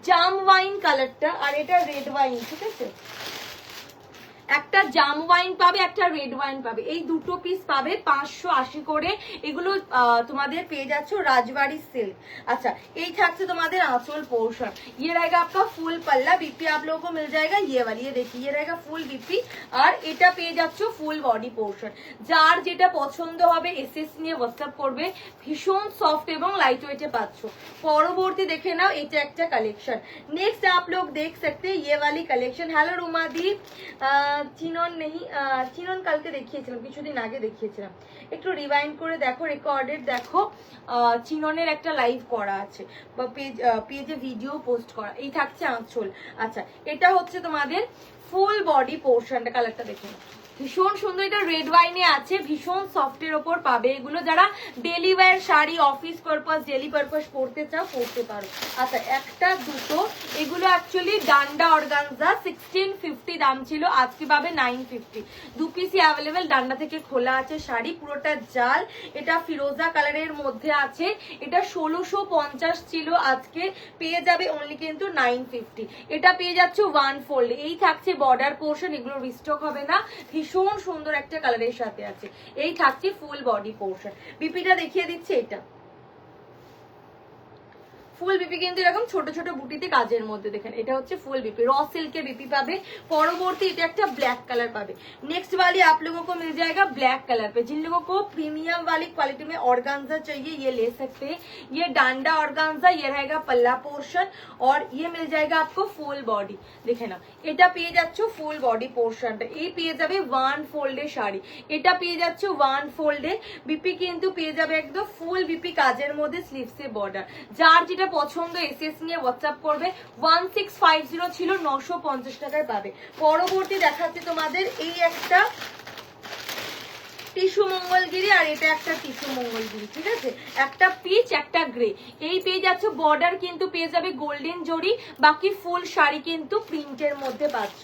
জাম ওয়াইন কালারটা, আর এটা রেড ওয়াইন, ঠিক আছে, একটা জাম ওয়াইন পাবে, একটা রেড ওয়াইন পাবে, এই দুটো পিস পাবে 580 করে। এগুলো তোমাদের পেয়ে যাচ্ছ রাজবাড়ি सिल्क। अच्छा এই থাকছে তোমাদের आंचल पोर्शन, ये रहेगा आपका फुल पल्ला। बीपी आप लोगों को मिल जाएगा ये वाली, ये देखिए ये रहेगा फुल बीपी, আর এটা পেয়ে যাচ্ছ ফুল বডি পোর্শন। যার যেটা পছন্দ হবে এসএস নিয়ে হোয়াটসঅ্যাপ করবে, ভীষণ সফট এবং লাইট ওয়েটে পাচ্ছ। পরবর্তী দেখে নাও, এটা একটা কালেকশন। नेक्स्ट आप लोग देख सकते हैं ये वाली कलेक्शन। हेलो रुमादी, চিনন নেই, চিনন কালকে দেখিয়েছিলাম, কিছুদিন আগে দেখিয়েছিলাম, একটু রিভাইন্ড করে দেখো, রেকর্ডেড দেখো, চিননের একটা লাইভ করা আছে বা পেজে ভিডিও পোস্ট করা। এই থাকছে আঁচল। আচ্ছা এটা হচ্ছে তোমাদের ফুল বডি পোর্শনটা, কালারটা দেখে নাও, ভীষণ সুন্দর। এটা রেড ওয়াইনে আছে, ভীষণ সফটের ওপর পাবে। এগুলো যারা daily wear sari office purpose daily purpose পরতে চাও পরতে পারো। আচ্ছা একটা দুটো, এগুলো অ্যাকচুয়ালি ডান্ডা অর্গানজা 1650 দাম ছিল, আজকে পাবে 950। দু পিসই অ্যাভেলেবেল, ডান্ডা থেকে খোলা আছে শাড়ি, পুরোটা জাল। এটা ফিরোজা কালারের মধ্যে আছে, এটা 1650 ছিল, আজকে পেয়ে যাবে অনলি কিন্তু 950। এটা পেয়ে যাচ্ছ ওয়ান ফোল্ড। এই থাকছে বর্ডার পোর্শন, এগুলো রিস্টক হবে না, ভীষণ সুন্দর একটা কালারের সাথে আছে। এই থাকছে ফুল বডি পোর্শন। বিপিটা দেখিয়ে দিচ্ছে, এটা ফুল বিপি কিন্তু এরকম ছোট ছোট বুটিতে কাজের মধ্যে, দেখেন এটা হচ্ছে ফুল বিপি, র सिल्क বিপি পাবে। পরবর্তী এটা একটা ব্ল্যাক কালার পাবে। नेक्स्ट वाली आप लोगों को मिल जाएगा ब्लैक कलर पे। जिन लोगों को प्रीमियम वाली क्वालिटी में ऑर्गेन्जा चाहिए ये ले सकते हैं। ये डांडा ऑर्गेन्जा, ये रहेगा पल्ला पोर्शन, और ये मिल जाएगा आपको फुल बॉडी। देखे ना এটা পেয়ে যাচ্ছ ফুল বডি পোর্শনটা, এই পেয়ে যাবে ওয়ান ফোল্ডে শাড়ি, এটা পেয়ে যাচ্ছ ওয়ান ফোল্ডে। বিপি কিন্তু পেয়ে যাবে একদম ফুল বিপি কাজের মধ্যে স্লিভসে বর্ডার। যার যেটা পছন্দ এসএস নিয়ে হোয়াটসঅ্যাপ করবে। 1650 ছিল, 950 টাকায় পাবে। পরবর্তী দেখাচ্ছি তোমাদের এই একটা টিস্যু মঙ্গলগিরি, আর এটা একটা টিস্যু মঙ্গলগিরি, ঠিক আছে, একটা পিচ একটা গ্রে। এই পেয়ে যাচ্ছে বর্ডার কিন্তু পেয়ে যাবে গোল্ডেন জরি, বাকি ফুল শাড়ি কিন্তু প্রিন্টের মধ্যে পাচ্ছ।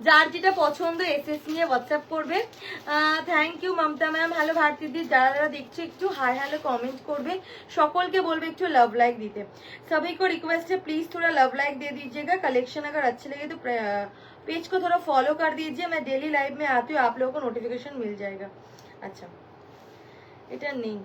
যার যেটা পছন্দ এসএস নিয়ে হোয়াটসঅ্যাপ করবে। Thank you Mamata ma'am. Hello Bharati di, যারা যারা দেখছে একটু হাই হ্যালো कमेंट করবে, সকলকে বলবে একটু लव लाइक दीते। सभी को रिक्वेस्ट है प्लीज थोड़ा लव लाइक दे दीजिएगा। कलेक्शन अगर अच्छे लगे तो पेज को थोड़ा फॉलो कर दीजिए। मैं डेली लाइव में आती हूँ, आप लोगों को नोटिफिकेशन मिल जाएगा। अच्छा এটা নেই,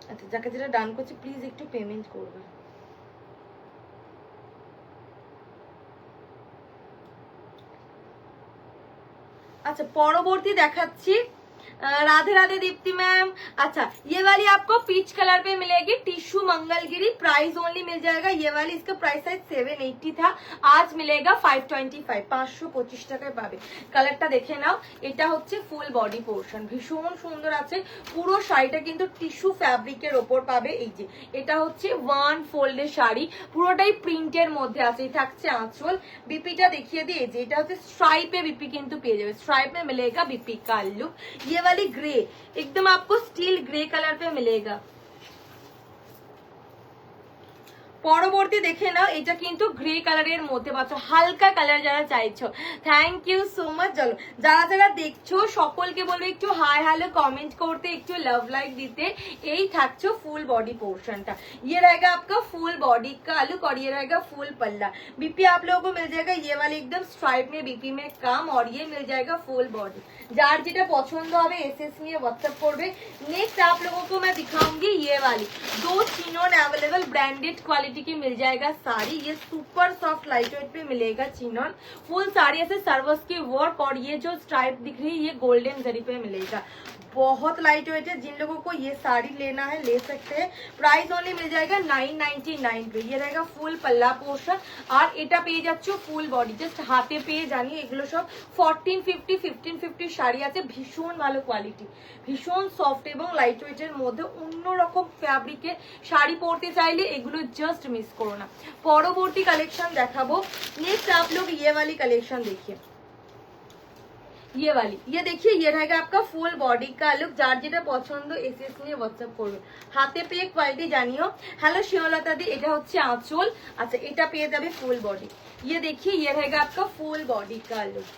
আচ্ছা যাকে যেটা ডান করছে প্লিজ একটু পেমেন্ট করবে। আচ্ছা পরবর্তী দেখাচ্ছি राधे राधे दीप्ति मैम। अच्छा ये वाली आपको पीच कलर पे मिलेगी, टिश्यू मंगलगिरी, प्राइस ओनली मिल जाएगा ये वाली, इसका प्राइस है 780 था, आज मिलेगा 525, 525 টাকায় পাবে। কালারটা দেখে নাও, এটা হচ্ছে ফুল বডি পোর্শন, ভীষণ সুন্দর আছে। পুরো শাড়িটা কিন্তু টিস্যু ফ্যাব্রিকের ওপর পাবে। এই যে এটা হচ্ছে ওয়ান ফোল্ডের শাড়ি, পুরোটাই প্রিন্টের মধ্যে আছে। এই থাকছে আঁচল, বিপিটা দেখিয়ে দিই। যে এটা হচ্ছে স্ট্রাইপে বিপি কিন্তু পেয়ে যাবে, স্ट्राइप में मिलेगा बीपी का लुक। ये वाली ग्रे एकदम आपको स्टील ग्रे कलर पे मिलेगा। পরবর্তী দেখে নাও, এটা কিন্তু গ্রে কালারের মধ্যে পাচ্ছ, হালকা কালার যারা চাইছো। Thank you so much. চলো যারা যারা দেখছো সকলকে বলবো একটু হাই হ্যালো কমেंट করতে, একটু লাভ লাইক দিতে। এই থাকছো ফুল बॉडी पोर्शनটা, ये रहेगा आपका फुल बॉडी का लुक और ये रहेगा फुल पल्ला। बीपी आप लोगों को मिल जाएगा ये वाली एकदम स्ट्राइप में बीपी में काम, और ये मिल जाएगा फुल बॉडी। যার যেটা পছন্দ হবে এসএস নিয়ে হোয়াটসঅ্যাপ করবে। नेक्स्ट आप लोगों को मैं दिखाऊंगी ये वाली, दो चिनोन अवेलेबल, ब्रांडेड क्वालिटी की मिल जाएगा साड़ी। ये सुपर सॉफ्ट लाइट वेट पे मिलेगा चिनोन, फुल साड़ी ऐसे सर्वस की वर्क, और ये जो स्ट्राइप दिख रही है ये गोल्डन जरी पे मिलेगा। बहुत लाइट वेट है, जिन लोगों को ये साड़ी लेना है ले सकते हैं। प्राइस ओनली मिल जाएगा 999 पे। ये रहेगा फुल पल्ला पोर्शन, और এটা পেয়ে যাচ্ছ ফুল বডি, জাস্ট হাতে পেয়ে জানি এগুলো সব 1450 শাড়ি আছে, ভীষণ ভালো কোয়ালিটি, ভীষণ সফট এবং লাইট ওয়েটের মধ্যে অন্যরকম ফ্যাব্রিকে শাড়ি পরতে চাইলে এগুলো জাস্ট মিস করো না। পরবর্তী কালেকশন দেখাবো। नेक्स्ट आप लोग ये वाली कलेक्शन देखिए, ये वाली, ये देखिए ये रहेगा आपका फुल बॉडी का लुक। যার যেটা পছন্দ এসএস নিয়ে হোয়াটসঅ্যাপ করবে। হাতে পেয়ে কোয়ালিটি জানিও। হ্যালো শিওলতা দি, এটা হচ্ছে আঁচল। আচ্ছা এটা পেয়ে যাবে ফুল বডি। ये देखिए ये रहेगा आपका फुल बॉडी का लुक,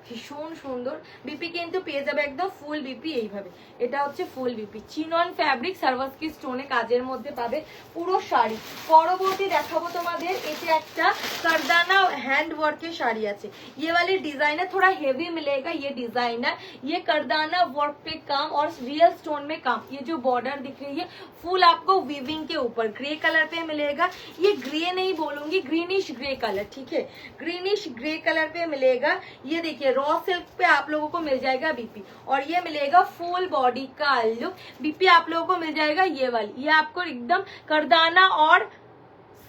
ভীষণ সুন্দর। বিপি কিন্তু পেয়ে যাবে একদম ফুল বিপি এইভাবে। এটা হচ্ছে ফুল বিপি, চিনন ফ্যাব্রিক, সার্ভাসকি স্টোনে কাজের মধ্যে পাবে পুরো শাড়ি। পরবর্তী দেখাবো তোমাদের, এটা একটা करदाना हैंड वर्क के शाड़ी আছে। ये वाली डिजाइनर थोड़ा हेवी मिलेगा, ये डिजाइनर, ये करदाना वर्क पे काम और रियल स्टोन में काम। ये जो बॉर्डर दिख रही है फुल आपको वीविंग के ऊपर ग्रे कलर पे मिलेगा। ये ग्रे नहीं बोलूंगी, ग्रीनिश ग्रे कलर, ठीक है, ग्रीनिश ग्रे कलर पे मिलेगा। ये देखिए रॉ सिल्क पे आप लोगों को मिल जाएगा बीपी, और ये मिलेगा फुल बॉडी का लुक। बीपी आप लोगों को मिल जाएगा ये वाली, ये आपको एकदम करदाना और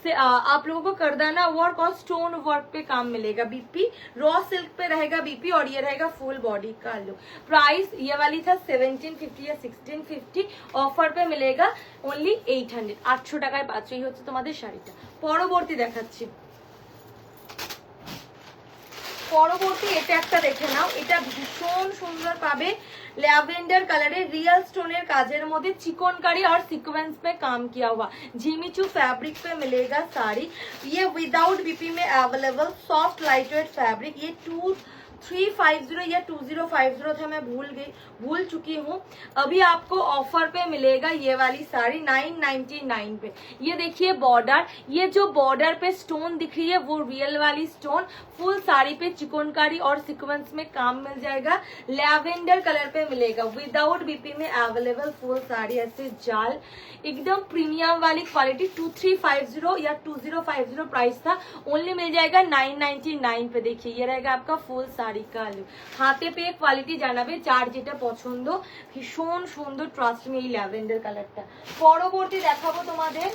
से आप लोगों को करदाना वर्क और स्टोन वर्क पे काम मिलेगा। बीपी रॉ सिल्क पे रहेगा बीपी, और ये रहेगा फुल बॉडी का लुक। प्राइस ये वाली था 1750 या 1650, ऑफर पे मिलेगा ओनली 800, 800 টাকায় পাচ্ছ। এই হচ্ছে তোমাদের শাড়িটা। পরবর্তী দেখাচ্ছি, পরবর্তী এটা একটা দেখে নাও, এটা ভীষণ সুন্দর পাবে, ল্যাভেন্ডার কালারে रियल स्टोনের কাজের মধ্যে চিকনকারি और सीक्वेंस पे काम किया हुआ जिमीचू फैब्रिक पे मिलेगा साड़ी। ये विदाउट बीपी में available, soft light weight fabric. ये 2350 या 2050 था, मैं भूल चुकी हूँ। अभी आपको ऑफर पे मिलेगा ये वाली साड़ी 999 पे। ये देखिए बॉर्डर, ये जो बॉर्डर पे स्टोन दिख रही है वो रियल वाली स्टोन, फुल साड़ी पे चिकनकारी और सीक्वेंस में काम मिल जाएगा। लैवेंडर कलर पे मिलेगा, विदाउट बीपी में अवेलेबल फुल साड़ी ऐसे जाल, एकदम प्रीमियम वाली क्वालिटी। 2350 या 2050 प्राइस था, ओनली मिल जाएगा 999 पे। देखिए ये रहेगा आपका फुल শাড়ি का लुक। হাতে পেয়ে কোয়ালিটি জানাবে যার যেটা পছন্দ, ভীষণ সুন্দর, ট্রাস্ট মি এই ল্যাভেন্ডার কালারটা। পরবর্তী দেখাবো তোমাদের,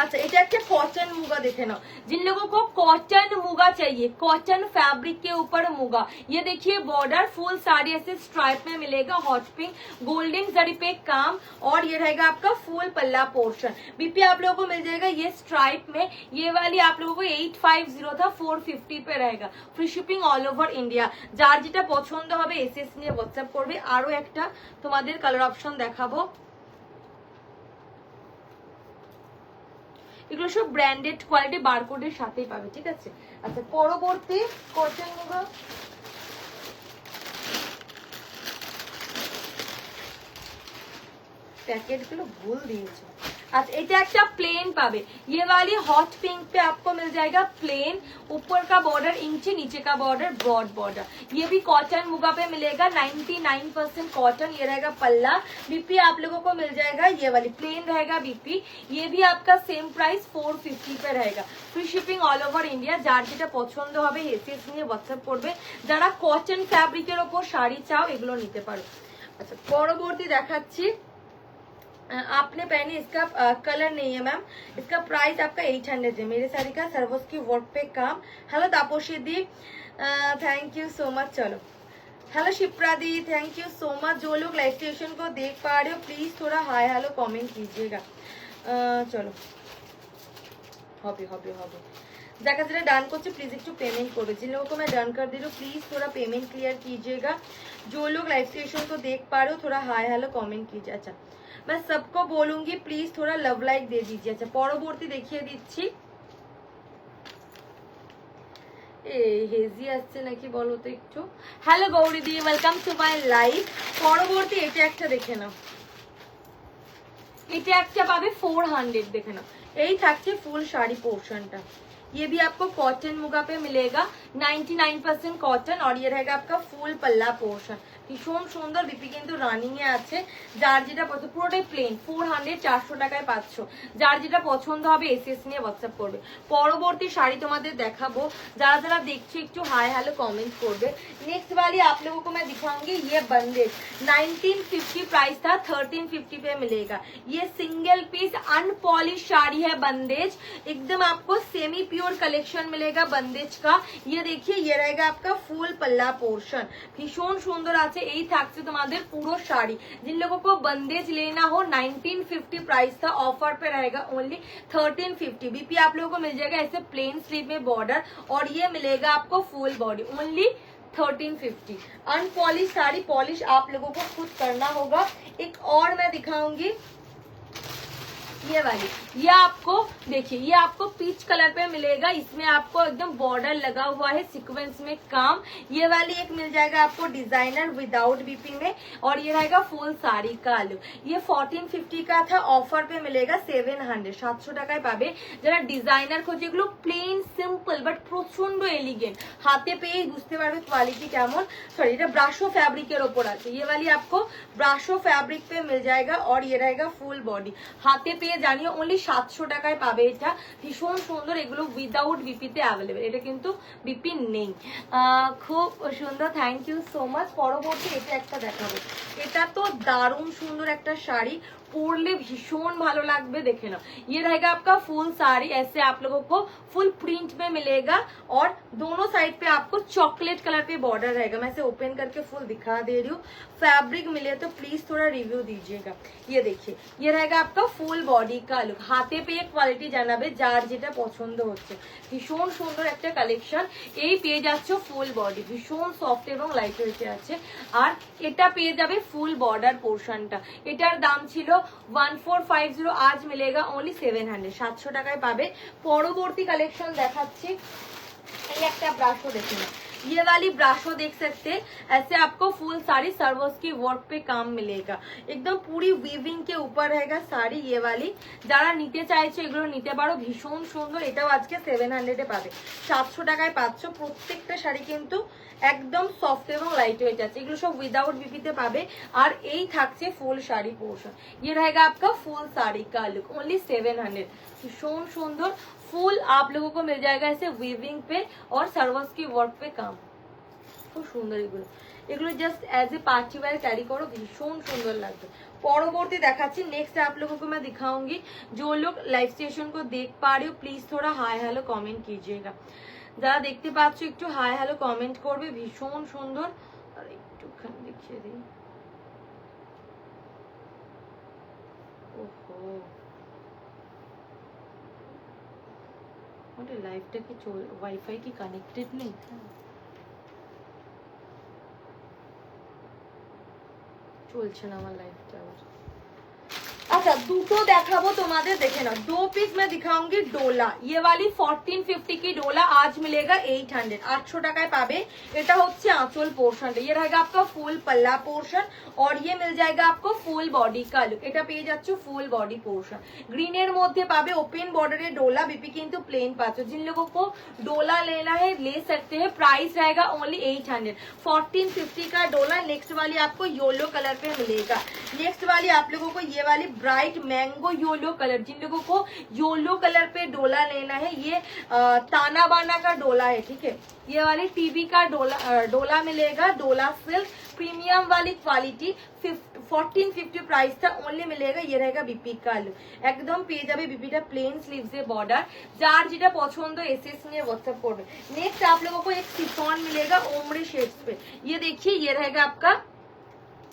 अच्छा এটা একটা कॉटन मुगा देखे ना, जिन लोगों को कॉटन मुगा चाहिए, कॉटन फैब्रिक के ऊपर मुगा। ये देखिए बॉर्डर फुल साड़ी ऐसे स्ट्राइप में मिलेगा, हॉट पिंक गोल्डन जरी पे काम, और ये रहेगा आपका फुल पल्ला पोर्शन। बीपी आप लोगों को मिल जाएगा ये स्ट्राइप में। ये वाली आप लोगों को 850 था, 450 पे रहेगा, free shipping all over India. যার যেটা পছন্দ হবে এসএস নিয়ে হোয়াটসঅ্যাপ করবে। আরো একটা তোমাদের কালার অপশন দেখাবো, এগুলো সব ব্র্যান্ডেড কোয়ালিটি, বারকোডের সাথেই পাবে, ঠিক আছে। আচ্ছা পরবর্তী কটন মুগা, প্যাকেট গুলো ভুল দিয়েছে। अच्छा এটা একটা প্লেন পাবে, ये वाली हॉट पिंक पे आपको मिल जाएगा प्लेन, ऊपर का बॉर्डर इंची, नीचे का बॉर्डर ब्रॉड बॉर्डर। ये भी कॉटन मुगा पे मिलेगा, 99% कॉटन। ये रहेगा पल्ला। बीपी आप लोगों को मिल जाएगा ये वाली प्लेन रहेगा बीपी। ये भी आपका सेम प्राइस 450 पे रहेगा। Free shipping all over India. যার যেটা পছন্দ হবে এসএস নিয়ে হোয়াটসঅ্যাপ করবে। যারা কটন ফ্যাব্রিকের ওপর শাড়ি চাও এগুলো নিতে পারো। আচ্ছা পরবর্তী দেখাচ্ছি, आपने पहनी, इसका कलर नहीं है मैम, इसका प्राइस आपका 800 है। मेरे साड़ी का सर्वस की वर्क पे काम। Hello Taposhi di, thank you so much. चलो hello Shipra di, thank you so much. जो लोग लाइव स्टेशन को देख पा रहे हो प्लीज थोड़ा हाय हेलो कमेंट कीजिएगा। चलो हॉबी हॉबी हॉबी দেখা যেটা ডান করছে प्लीज একটু पेमेंट करो। जिन लोगों को मैं डन कर दे रही हूँ प्लीज थोड़ा पेमेंट क्लियर कीजिएगा। जो लोग लाइव स्टेशन को देख पा रहे हो थोड़ा हाय हेलो कमेंट कीजिए। अच्छा मैं सबको बोलूंगी प्लीज थोड़ा लव लाइक दे दीजिए। अच्छा পরবর্তী দেখিয়ে দিচ্ছি, হেজি আসছে নাকি বলো তো একটু। Hello Gauri di, welcome to my live. পরবর্তী এটা একটা দেখে নাও, এটা একটা পাবে 400, দেখে নাও। এই থাকছে ফুল শাড়ি পোর্শনটা। ये भी आपको कॉटन मुगा पे मिलेगा, 99% कॉटन। और ये रहेगा आपका फुल पल्ला पोर्शन। ভীষণ সুন্দর, বিপি কিন্তু রানিং এ আছে। যার যেটা পছন্দ, পুরোটাই প্লেন, 400 400 টাকায় পাচ্ছ। যার যেটা পছন্দ হবে এসএস নিয়ে হোয়াটসঅ্যাপ করবে। পরবর্তী শাড়ি তোমাদের দেখাবো, যারা যারা দেখছো একটু হাই হ্যালো कमेंट করবে। नेक्स्ट वाली आप लोगों को मैं दिखाऊंगी ये बंदेज, 1950 प्राइस था, 1350 पे मिलेगा। ये सिंगल पीस अनपॉलिश साड़ी है बंदेज, एकदम आपको सेमी प्योर कलेक्शन मिलेगा बंदेज का। ये देखिए ये रहेगा आपका फुल पल्ला पोर्शन, भीषण सुंदर আছে। এই থাকছে তোমাদের পুরো শাড়ি। जिन लोगों को बंदेज लेना हो 1950 प्राइस था, ऑफर पे रहेगा ओनली 1350। बीपी आप लोगों को मिल जाएगा ऐसे प्लेन स्लीव में बॉर्डर, और ये मिलेगा आपको full body only 1350। Unpolished sari, polish आप लोगों को खुद करना होगा। एक और मैं दिखाऊंगी ये वाली, ये आपको देखिए ये आपको पीच कलर पे मिलेगा। इसमें आपको एकदम बॉर्डर लगा हुआ है सीक्वेंस में काम। ये वाली एक मिल जाएगा आपको डिजाइनर विदाउट बीपी में, और ये रहेगा फुल साड़ी का लुक। ये 1450 का था, ऑफर पे मिलेगा 700, 700 টাকায় পাবে। যারা ডিজাইনার খোঁজে, এগুলো প্লেন সিম্পল বাট প্রচন্ড এলিগেন্ট, হাতে পেয়ে বুঝতে পারবে কোয়ালিটি কেমন। সরি এটা ব্রাশো ফ্যাব্রিকের ওপর আছে। ये वाली आपको ब्राशो फैब्रिक पे मिल जाएगा, और ये रहेगा फुल बॉडी। हाथे पे জানিও ओनली 700 টাকায় পাবে। এটা ভীষণ সুন্দর, এগুলো উইদাউট বিপি তে अवेलेबल, এটা কিন্তু বিপি নেই। খুব সুন্দর, থ্যাংক ইউ সো মাচ। পরবর্তী এটা একটা দেখাবো, এটা তো দারুণ সুন্দর একটা শাড়ি, পরলে भीषण ভালো লাগবে। দেখে নাও ये रहेगा आपका फुल साड़ी, ऐसे आप लोगों को फुल प्रिंट में मिलेगा, और दोनों साइड पे आपको चॉकलेट कलर पे बॉर्डर रहेगा। मैं इसे ओपन करके फुल दिखा दे रही हूँ। फैब्रिक मिले तो प्लीज थोड़ा रिव्यू दीजिएगा। ये देखिए ये रहेगा आपका फुल बॉडी का लुक। हाथे पे क्वालिटी জানাবে যার যেটা পছন্দ হচ্ছে। ভীষণ সুন্দর একটা কালেকশন। এই পেয়ে যাচ্ছ ফুল বডি, ভীষণ সফট এবং লাইট ওয়েটে আছে। আর এটা পেয়ে যাবে ফুল বর্ডার পোর্শনটা। এটার দাম ছিল 1450, আজ মিলেগা ओनली 700, 700 টাকায় পাবে। পরবর্তী কালেকশন দেখাচ্ছি, এই একটা ব্রাশো দেখে নাও। ये वाली ब्राशो देख सकते हैं, ऐसे आपको फुल साड़ी सर्वोस की वर्क पे काम मिलेगा, एकदम पूरी वीविंग के ऊपर रहेगा साड़ी। ये वाली যারা নিতে চাইছো এগুলো নিতে পারো, ভীষণ সুন্দর। এটাও আজকে 700 এ পাবে, 700 টাকায় পাচ্ছ। প্রত্যেকটা শাড়ি কিন্তু একদম সফট এবং লাইট ওয়েট আছে, এগুলো সব উইদাউট বিপিতে পাবে। আর এই থাকছে ফুল শাড়ি পোর্শন। ये रहेगा आपका फुल साड़ी का लुक ओनली 700, भीषण सुंदर। फुल आप लोगों को मिल जाएगा ऐसे वीविंग पे और सर्वस की वर्क पे काम, খুব সুন্দর। এগুলো এগুলো just as a party wear carry करो, भीषण सुंदर লাগবে। পরবর্তী দেখাচ্ছি, नेक्स्ट आप लोगों को मैं दिखाऊंगी। जो लोग लाइव स्टेशन को देख पा रहे हो प्लीज थोड़ा हाय हेलो कमेंट कीजिएगा। যারা দেখতে পাচ্ছ একটু হাই হ্যালো কমেন্ট করবে, ভীষণ সুন্দর। আর একটুখানি দেখিয়ে দিই, ওহো ওটা লাইভটা কি ওয়াইফাই কি কানেক্টেড নেই? চলছে না আমার লাইভটা। अच्छा দুটো দেখাবো তোমাদের, দেখে নাও। 2 पीस मैं दिखाऊंगी डोला, ये वाली 1450 की डोला आज मिलेगा 800, 800 টাকায় পাবে। এটা হচ্ছে আঁচল পোর্শন, ये रहेगा आपका फुल पल्ला पोर्शन और ये मिल जाएगा आपको फुल बॉडी का लुक। এটা পেয়ে যাচ্ছ ফুল বডি পোর্শন, গ্রিনের মধ্যে পাবে, ওপেন বর্ডারে ডোলা। বিপি কিন্তু প্লেন পাচ্ছ, जिन लोगों को डोला लेना है ले सकते हैं। प्राइस रहेगा ओनली 800, 1450 का डोला। नेक्स्ट वाली आपको येलो कलर पे मिलेगा। नेक्स्ट वाली आप लोगों को ये वाली ब्राइट मैंगो येलो कलर, जिन लोगों को येलो कलर पे डोला लेना है, ये ताना बाना का डोला है, ठीक है। ये वाली टीबी का डोला मिलेगा, डोला सिल्क प्रीमियम वाली क्वालिटी। 1450 प्राइस था, ओनली मिलेगा। ये रहेगा बीपी का लुक, একদম পেয়ে যাবে বিপিটা প্লেন স্লিভস এ বর্ডার। যার যেটা পছন্দ এসএস নিয়ে व्हाट्सएप করবে। नेक्स्ट आप लोगों को एक शिफॉन मिलेगा ओमरे शेड्स पे, ये देखिए ये रहेगा आपका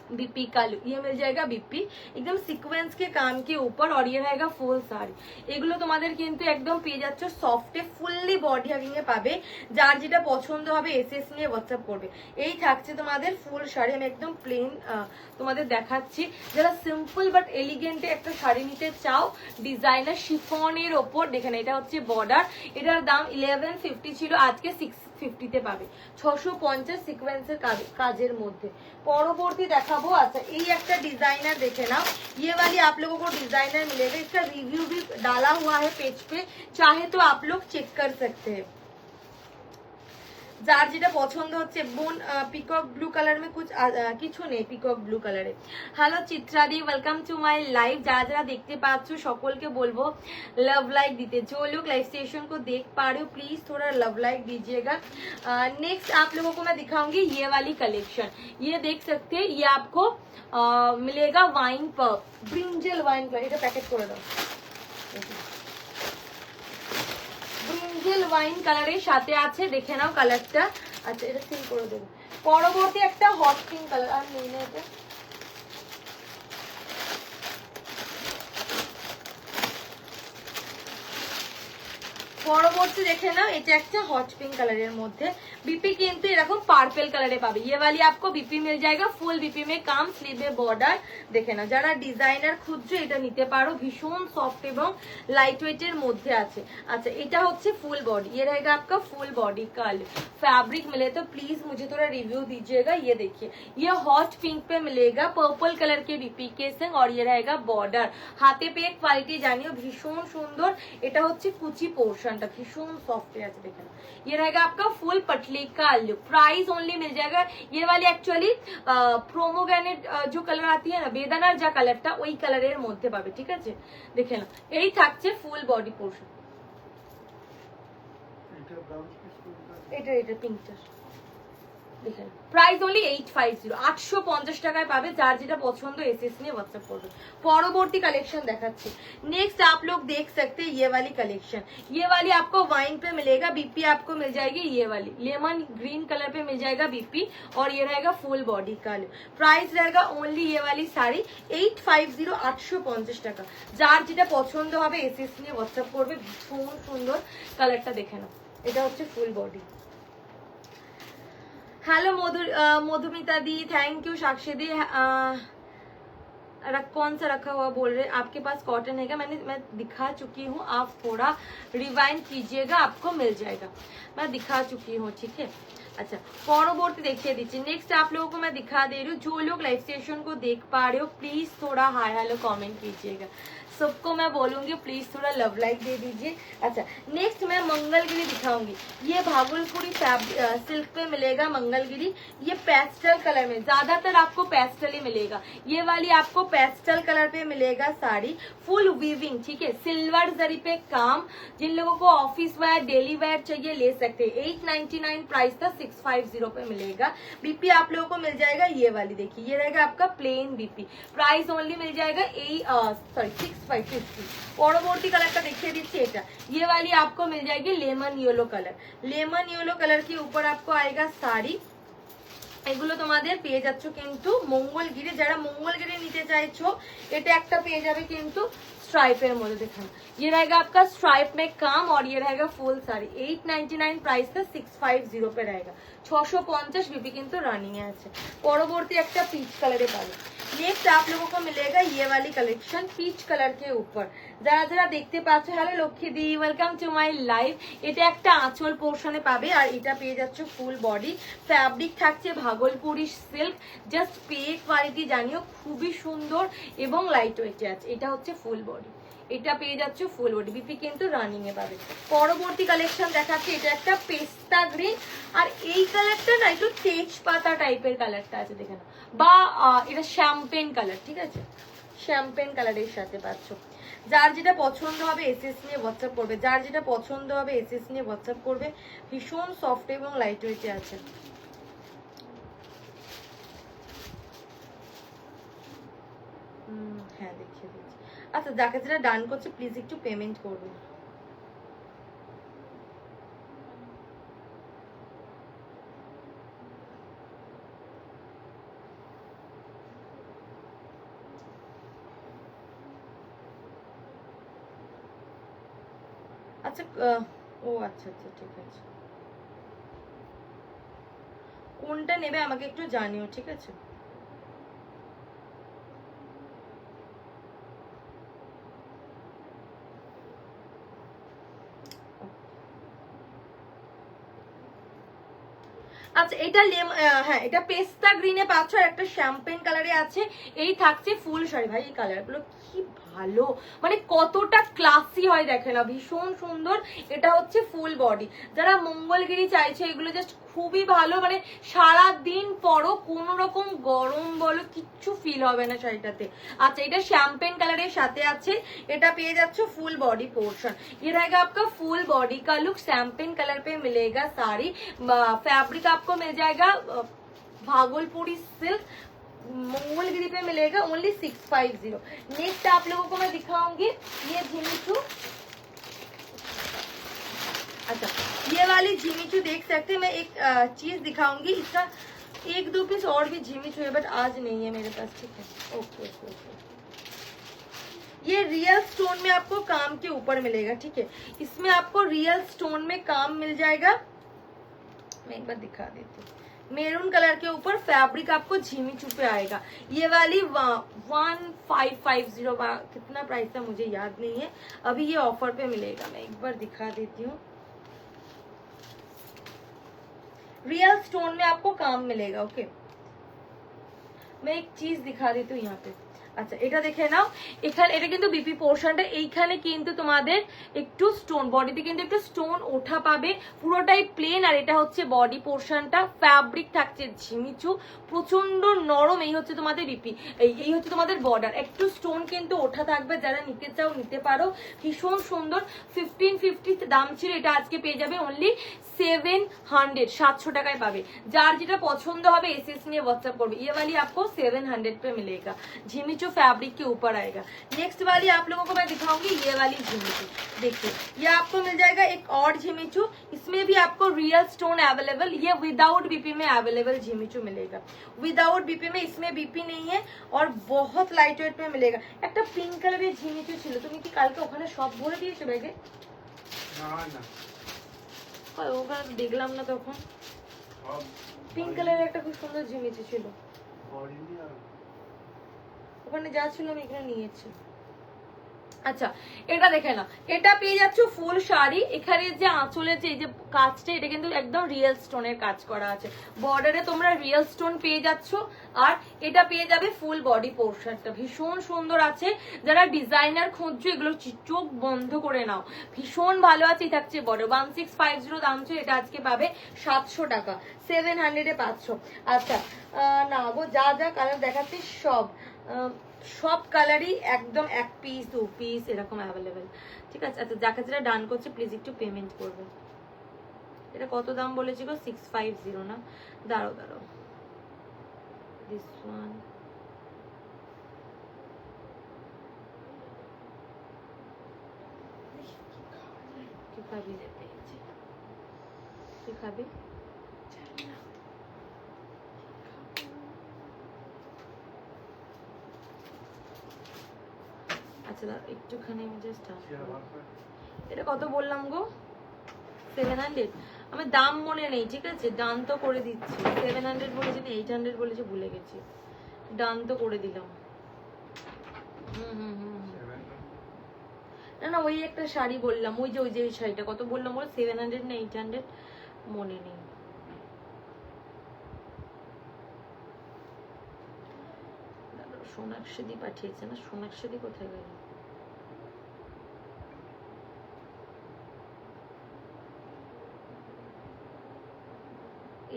बीपी का लुक। ये मिल जाएगा बीपी एकदम সিকোয়েন্স के काम के ऊपर और ये रहेगा ফুল শাড়ি। এগুলো তোমাদের কিন্তু একদম পেয়ে যাচ্ছ সফটে, ফুললি বডি হাগিং এ পাবে। যার যেটা পছন্দ হবে এসএস নিয়ে व्हाट्सएप করবে। এই থাকছে তোমাদের ফুল শাড়ি, আমি একদম প্লেন তোমাদের দেখাচ্ছি। যারা সিম্পল বাট এলিগেন্টে একটা শাড়ি নিতে চাও ডিজাইনার শিফনের ওপর, দেখেন এটা হচ্ছে বর্ডার। এটার দাম 1150 ছিল, আজকে 650 তে পাবে। 650 সিকোয়েন্সের কাজের মধ্যে। পরবর্তী দেখাবো, আচ্ছা এই একটা ডিজাইনার দেখে নাও। ये वाली आप लोगों को डिजाइनर मिलेगा, इसका रिव्यू भी डाला हुआ है पेज पे, चाहे तो आप लोग चेक कर सकते हैं। যার যেটা পছন্দ হচ্ছে। বোন পিকক ব্লু কালার মে কুছ কিছু নেই, পিকক ব্লু কালারে। Hello Chitradi, welcome to my live. যারা যারা দেখতে পাচ্ছ সকলকে বলবো लव लाइक दीते, जो लोग लाइव स्टेशन को देख पा रहे हो प्लीज थोड़ा लव लाइक दीजिएगा। नेक्स्ट आप लोगों को मैं दिखाऊंगी ये वाली कलेक्शन, ये देख सकते हैं। ये आपको मिलेगा वाइन पर ब्रिंजल वाइन पर, এটা প্যাকেট করে দাও। ব্রিঞ্জেল ওয়াইন কালারের সাথে আছে, দেখে নাও কালারটা। আচ্ছা এটা সিল করে দেবো। পরবর্তী একটা হট পিঙ্ক কালার, আর নেই না এটা। পরবর্তী দেখে নাও, এটা একটা হট পিঙ্ক কালারের মধ্যে। बीपी কিন্তু এরকম পার্পল কালারে পাবে। ये वाली आपको बीपी मिल जाएगा, फुल बीपी में काम, স্লিভে বর্ডার। দেখে না, যারা ডিজাইনার খুঁজছো এটা নিতে পারো, ভীষণ সফট এবং লাইট ওয়েটের মধ্যে আছে। আচ্ছা এটা হচ্ছে ফুল बॉडी, ये रहेगा आपका फुल बॉडी का फैब्रिक मिले तो प्लीज मुझे थोड़ा रिव्यू दीजिएगा। ये देखिए ये हॉट पिंक पे मिलेगा, पर्पल कलर के बीपी के संग और ये रहेगा बॉर्डर। हाथे पे क्वालिटी জানিও ভীষণ সুন্দর। এটা হচ্ছে কুচি পোর্শনটা, ভীষণ সফট আছে। দেখেন ये रहेगा आपका फुल पटली का लुक। प्राइस ओनली मिल जाएगा। ये वाली एक्चुअली प्रोमोग्रेनेट जो कलर आती है ना, বেদানার যা কালারটা ওই কালারের মধ্যে পাবে, ঠিক আছে। দেখে না, এই থাকছে ফুল বডি পোর্শন। এটা এটা পিঙ্কটা দেখেন, প্রাইস ओनली 850, 850 টাকায় পাবে। যার যেটা পছন্দ এসএস নিয়ে व्हाट्सएप করবে। পরবর্তী কালেকশন দেখাচ্ছি। नेक्स्ट आप लोग देख सकते हैं ये वाली कलेक्शन, ये वाली आपको वाइन पे मिलेगा। बीपी आपको मिल जाएगी ये वाली लेमन ग्रीन कलर पे मिल जाएगा बीपी और ये रहेगा फुल बॉडी का। प्राइस रहेगा ओनली ये वाली साड़ी 850, 850 টাকা। যার যেটা পছন্দ হবে এসএস নিয়ে व्हाट्सएप করবে। ভীষণ সুন্দর কালারটা দেখে নাও, এটা হচ্ছে full body. Hello Madhumita di, thank you. Sakshi di कौन सा रखा हुआ बोल रहे, आपके पास कॉटन है क्या? मैं दिखा चुकी हूँ, आप थोड़ा रिवाइंड कीजिएगा, आपको मिल जाएगा। मैं दिखा चुकी हूँ, ठीक है। अच्छा পরবর্তী দেখিয়ে দিচ্ছি। नेक्स्ट आप लोगों को मैं दिखा दे रही हूँ। जो लोग लाइव स्टेशन को देख पा रहे हो प्लीज थोड़ा हाय हेलो कमेंट कीजिएगा। सबको मैं बोलूंगी प्लीज थोड़ा लव लाइक दे दीजिए। अच्छा नेक्स्ट मैं मंगलगिरी दिखाऊंगी। ये भागलपुरी सिल्क पे मिलेगा मंगलगिरी, ये पेस्टल कलर में, ज्यादातर आपको पेस्टल ही मिलेगा। ये वाली आपको पेस्टल कलर पे मिलेगा साड़ी, फुल वीविंग, ठीक है। सिल्वर जरी पे काम, जिन लोगों को ऑफिस वेयर डेली वेयर चाहिए ले सकते हैं। 899 प्राइस था, 650 पे मिलेगा। बीपी आप लोगों को मिल जाएगा ये वाली, देखिए ये रहेगा आपका प्लेन बीपी। प्राइस ओनली मिल जाएगा 650। পরবর্তী কালারটা দেখিয়ে দিচ্ছি। এটা ये वाली आपको मिल जाएगी lemon yellow colour, lemon yellow colour के ऊपर आपको आएगा साड़ी। এগুলো তোমাদের পেয়ে যাচ্ছ কিন্তু মঙ্গলগিরি। যারা মঙ্গলগিরি নিতে চাইছো এটা একটা পেয়ে যাবে কিন্তু स्ट्राइप मध्य देखा ये रहेगा आपका स्ट्राइप में काम और ये रहेगा फुल साड़ी 899 प्राइस का 650 पे रहेगा 650 बीपी किंतु रनिंग है আছে পরবর্তী একটা পিচ কালারে পাবে नेक्स्ट आप लोगों को मिलेगा ये वाली कलेक्शन पीच कलर के ऊपर যারা যারা দেখতে পাচ্ছ hello Lakshmi the welcome to my live এটা একটা আঁচল পোর্শনে পাবে আর এটা পেয়ে যাচ্ছে ফুল বডি ফ্যাব্রিক থাকছে ভাগলপুরি সিল্ক জাস্ট পেয়ে কোয়ালিটি জানিও খুবই সুন্দর এবং লাইট ওয়েটে আছে এটা হচ্ছে ফুল বডি এটা পেয়ে যাচ্ছে ফুল বডি বিপি কিন্তু রানিং এ পাবে পরবর্তী কালেকশন দেখাচ্ছি এটা একটা পেস্তা গ্রিন আর এই কালারটা না একটু তেজপাতা টাইপের কালারটা আছে দেখে না বা এটা শ্যাম্পেন কালার ঠিক আছে শ্যাম্পেন কালারের সাথে পাচ্ছ যার যেটা পছন্দ হবে এসএস নিয়ে হোয়াটসঅ্যাপ করবে যার যেটা পছন্দ হবে এসএস নিয়ে হোয়াটসঅ্যাপ করবে ভীষণ সফট এবং লাইট ওয়েটে আছে হ্যাঁ দেখিয়ে দিচ্ছি আচ্ছা যাকে যেটা ডান করছে প্লিজ একটু পেমেন্ট করবে আচ্ছা ও আচ্ছা আচ্ছা ঠিক আছে কোনটা নেবে আমাকে একটু জানিও ঠিক আছে আচ্ছা এটা হ্যাঁ এটা পেস্তা গ্রিনে পাচ্ছ আর একটা শ্যাম্পেন কালারে আছে এই থাকছে ফুল শাড়ি ভাই এই কালারগুলো কি ভালো মানে কতটা ক্লাসি হয় দেখে না ভীষণ সুন্দর এটা হচ্ছে ফুল বডি যারা মঙ্গলগিরি চাইছে এগুলো জাস্ট খুবই ভালো মানে সারা দিন পরও কোনো রকম গরম বলো কিচ্ছু ফিল হবে না শাড়িটাতে আচ্ছা এটা শ্যাম্পেন কালারের সাথে আছে এটা পেয়ে যাচ্ছে फुल बॉडी पोर्शन ये रहेगा आपका फुल बॉडी का लुक शैम्पेन कलर पे मिलेगा साड़ी फैब्रिक आपको मिल जाएगा भागलपुरी सिल्क मंगलगिरी पे मिलेगा ओनली 650 नेक्स्ट आप लोगों को मैं दिखाऊंगी ये झिमिचू अच्छा ये वाली झिमिचू देख सकते हैं मैं एक चीज दिखाऊंगी इसका एक दो पीस और भी झिमिचू है बट आज नहीं है मेरे पास ठीक है ओके ओके ओके ये रियल स्टोन में आपको काम के ऊपर मिलेगा ठीक है इसमें आपको रियल स्टोन में काम मिल जाएगा मैं एक बार दिखा देती हूँ मेरून कलर के ऊपर फैब्रिक आपको झिमिचू पे आएगा ये वाली 1550 कितना प्राइस था मुझे याद नहीं है अभी ये ऑफर पे मिलेगा मैं एक बार दिखा देती हूँ रियल स्टोन में आपको काम मिलेगा ओके मैं एक चीज दिखा देती हूँ यहाँ पे আচ্ছা এটা দেখে নাও এখানে এটা কিন্তু বিপি পোরশনটা এইখানে কিন্তু তোমাদের একটু স্টোন বডিতে কিন্তু একটু স্টোন ওঠা পাবে পুরোটাই প্লেন আর এটা হচ্ছে বডি পোরশনটা ফ্যাব্রিক থাকছে ঝিমিচু প্রচন্ড নরম এই হচ্ছে তোমাদের বিপি এই হচ্ছে তোমাদের বর্ডার একটু স্টোন কিন্তু ওঠা থাকবে যারা নিতে চাও নিতে পারো ভীষণ সুন্দর 1550 দাম ছিল এটা আজকে পেয়ে যাবে অনলি 700 টাকায় পাবে যার যেটা পছন্দ হবে এসএস নিয়ে হোয়াটসঅ্যাপ করবে ये वाली आपको 700 पे मिलेगा झिमिचू फैब्रिक के ऊपर आएगा नेक्स्ट वाली आप लोगों को मैं दिखाऊंगी ये वाली झिमिचू देखिए ये आपको मिल जाएगा एक और झिमिचू इसमें भी आपको रियल स्टोन अवेलेबल ये विदाउट बीपी में अवेलेबल झिमिचू मिलेगा विदाउट बीपी में इसमें बीपी नहीं है और बहुत लाइट वेट में मिलेगा একটা পিঙ্ক কালারের ঝিমিচু ছিল তুমি কি কালকে ওখানে সব ভরে দিয়েছো ব্যাগে না না ওখানে দেখলাম না তখন পিঙ্ক কালারের একটা খুব সুন্দর ঝিমিচু ছিল ওখানে যা ছিল আমি এখানে নিয়েছি আচ্ছা এটা দেখে না এটা পেয়ে যাচ্ছে ফুল শাড়ি এখানে যে আঁচলের যে এই যে কাজটা এটা কিন্তু একদম রিয়েল স্টোনের কাজ করা আছে বর্ডারে তোমরা রিয়েল স্টোন পেয়ে যাচ্ছ আর এটা পেয়ে যাবে ফুল বডি পোরশনটা ভীষণ সুন্দর আছে যারা ডিজাইনার খুঁজছো এগুলো চোখ বন্ধ করে নাও ভীষণ ভালো আছে এই থাকছে বর্ডার 1650 দাম ছিল এটা আজকে পাবে 700 টাকা 700 এ পাচ্ছ আচ্ছা না গো যা যা কালার দেখাচ্ছি সব কালারই একদম এক পিস দু পিস এরকম अवेलेबल ঠিক আছে আচ্ছা যাকে যেটা ডান করছে প্লিজ একটু পেমেন্ট করবে এটা কত দাম বলেছি গো 650 না দাঁড়াও দাঁড়াও দিস ওয়ান কি খাবি কি খাবি আচ্ছা একটুখানি আমি জাস্ট, এটা কত বললাম গো? 700। আমার দাম মনে নেই, ঠিক আছে, ডান তো করে দিচ্ছি। 700 বলেছি না 800 বলেছি, ভুলে গেছি। ডান তো করে দিলাম। না না, ওই একটা শাড়ি বললাম, ওই যে শাড়িটা কত বললাম বলো, 700 না 800 মনে নেই। সোনাক্ষী পাঠিয়েছে না, সোনাক্ষী কোথায় গেল?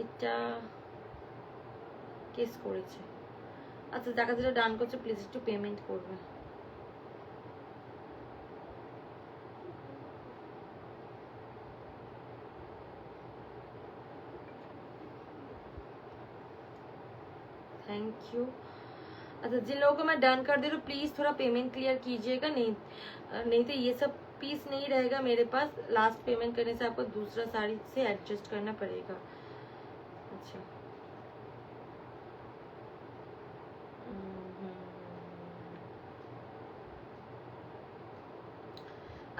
এটা কেস করেছে। আচ্ছা, দেখা যেটা ডান করছে প্লিজ একটু পেমেন্ট করবে। Thank you. अच्छा, जिन लोगों को मैं डन कर दे रही हूँ प्लीज थोड़ा पेमेंट क्लियर कीजिएगा, नहीं तो ये सब पीस नहीं रहेगा मेरे पास। लास्ट पेमेंट करने से आपको दूसरा साड़ी से एडजस्ट करना पड़ेगा। अच्छा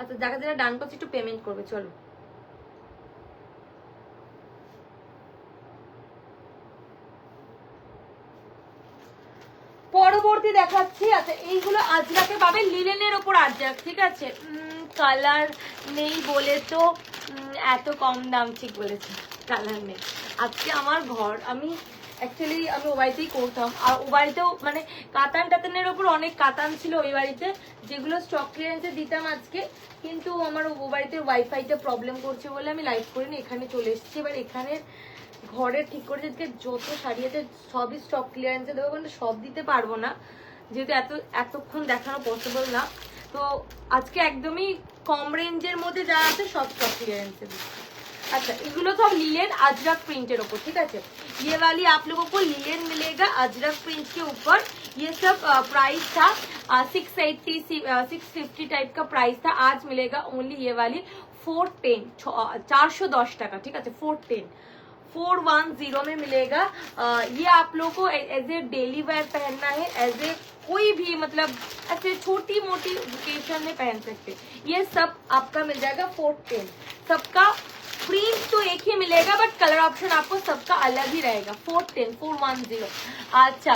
আচ্ছা, দেখা যারা ডান করছে একটু পেমেন্ট করবে, চলো। পরবর্তী দেখাচ্ছি। আচ্ছা, এইগুলো আজরাকে পাবে, লিলেনের ওপর আজরাক, ঠিক আছে। কালার নেই বলে তো এত কম দাম, ঠিক বলেছে, কালার নেই। আজকে আমার ঘর, আমি অ্যাকচুয়ালি আমি ও বাড়িতেই করতাম, আর ও বাড়িতেও মানে কাতান টাতানের ওপর অনেক কাতান ছিল ওই বাড়িতে, যেগুলো স্টক ক্লিয়ারেন্সে দিতাম আজকে, কিন্তু আমার ও বাড়িতে ওয়াইফাইটা প্রবলেম করছে বলে আমি লাইভ করিনি, এখানে চলে এসেছি। এবার এখানের ঘরে ঠিক করে আজকে যত শাড়ি আছে সবই স্টক ক্লিয়ারেন্সে দেবো, কিন্তু সব দিতে পারবো না যেহেতু এতক্ষণ দেখানো পসিবল না। তো আজকে একদমই কম রেঞ্জের মধ্যে যা আছে সব স্টক क्लियरेंस है। अच्छा, इगुलो तो लिलेन अजरक प्रिंटेर ऊपर, ठीक है। ये वाली आप लोगों को लिलेन मिलेगा अजरक प्रिंट के ऊपर। ये सब प्राइस था 680 650 टाइप का प्राइस था, आज मिलेगा ओनली ये वाली 410 410 টাকা, ঠিক আছে। 410 में मिलेगा। ये आप लोगों को एज ए डेली वेयर पहनना है, एज ए कोई भी मतलब ऐसे छोटी मोटी ओकेजन में पहन सकते। ये सब आपका मिल जाएगा 410। सबका प्रिंट तो एक ही मिलेगा बट कलर ऑप्शन आपको सबका अलग ही रहेगा। 410 अच्छा,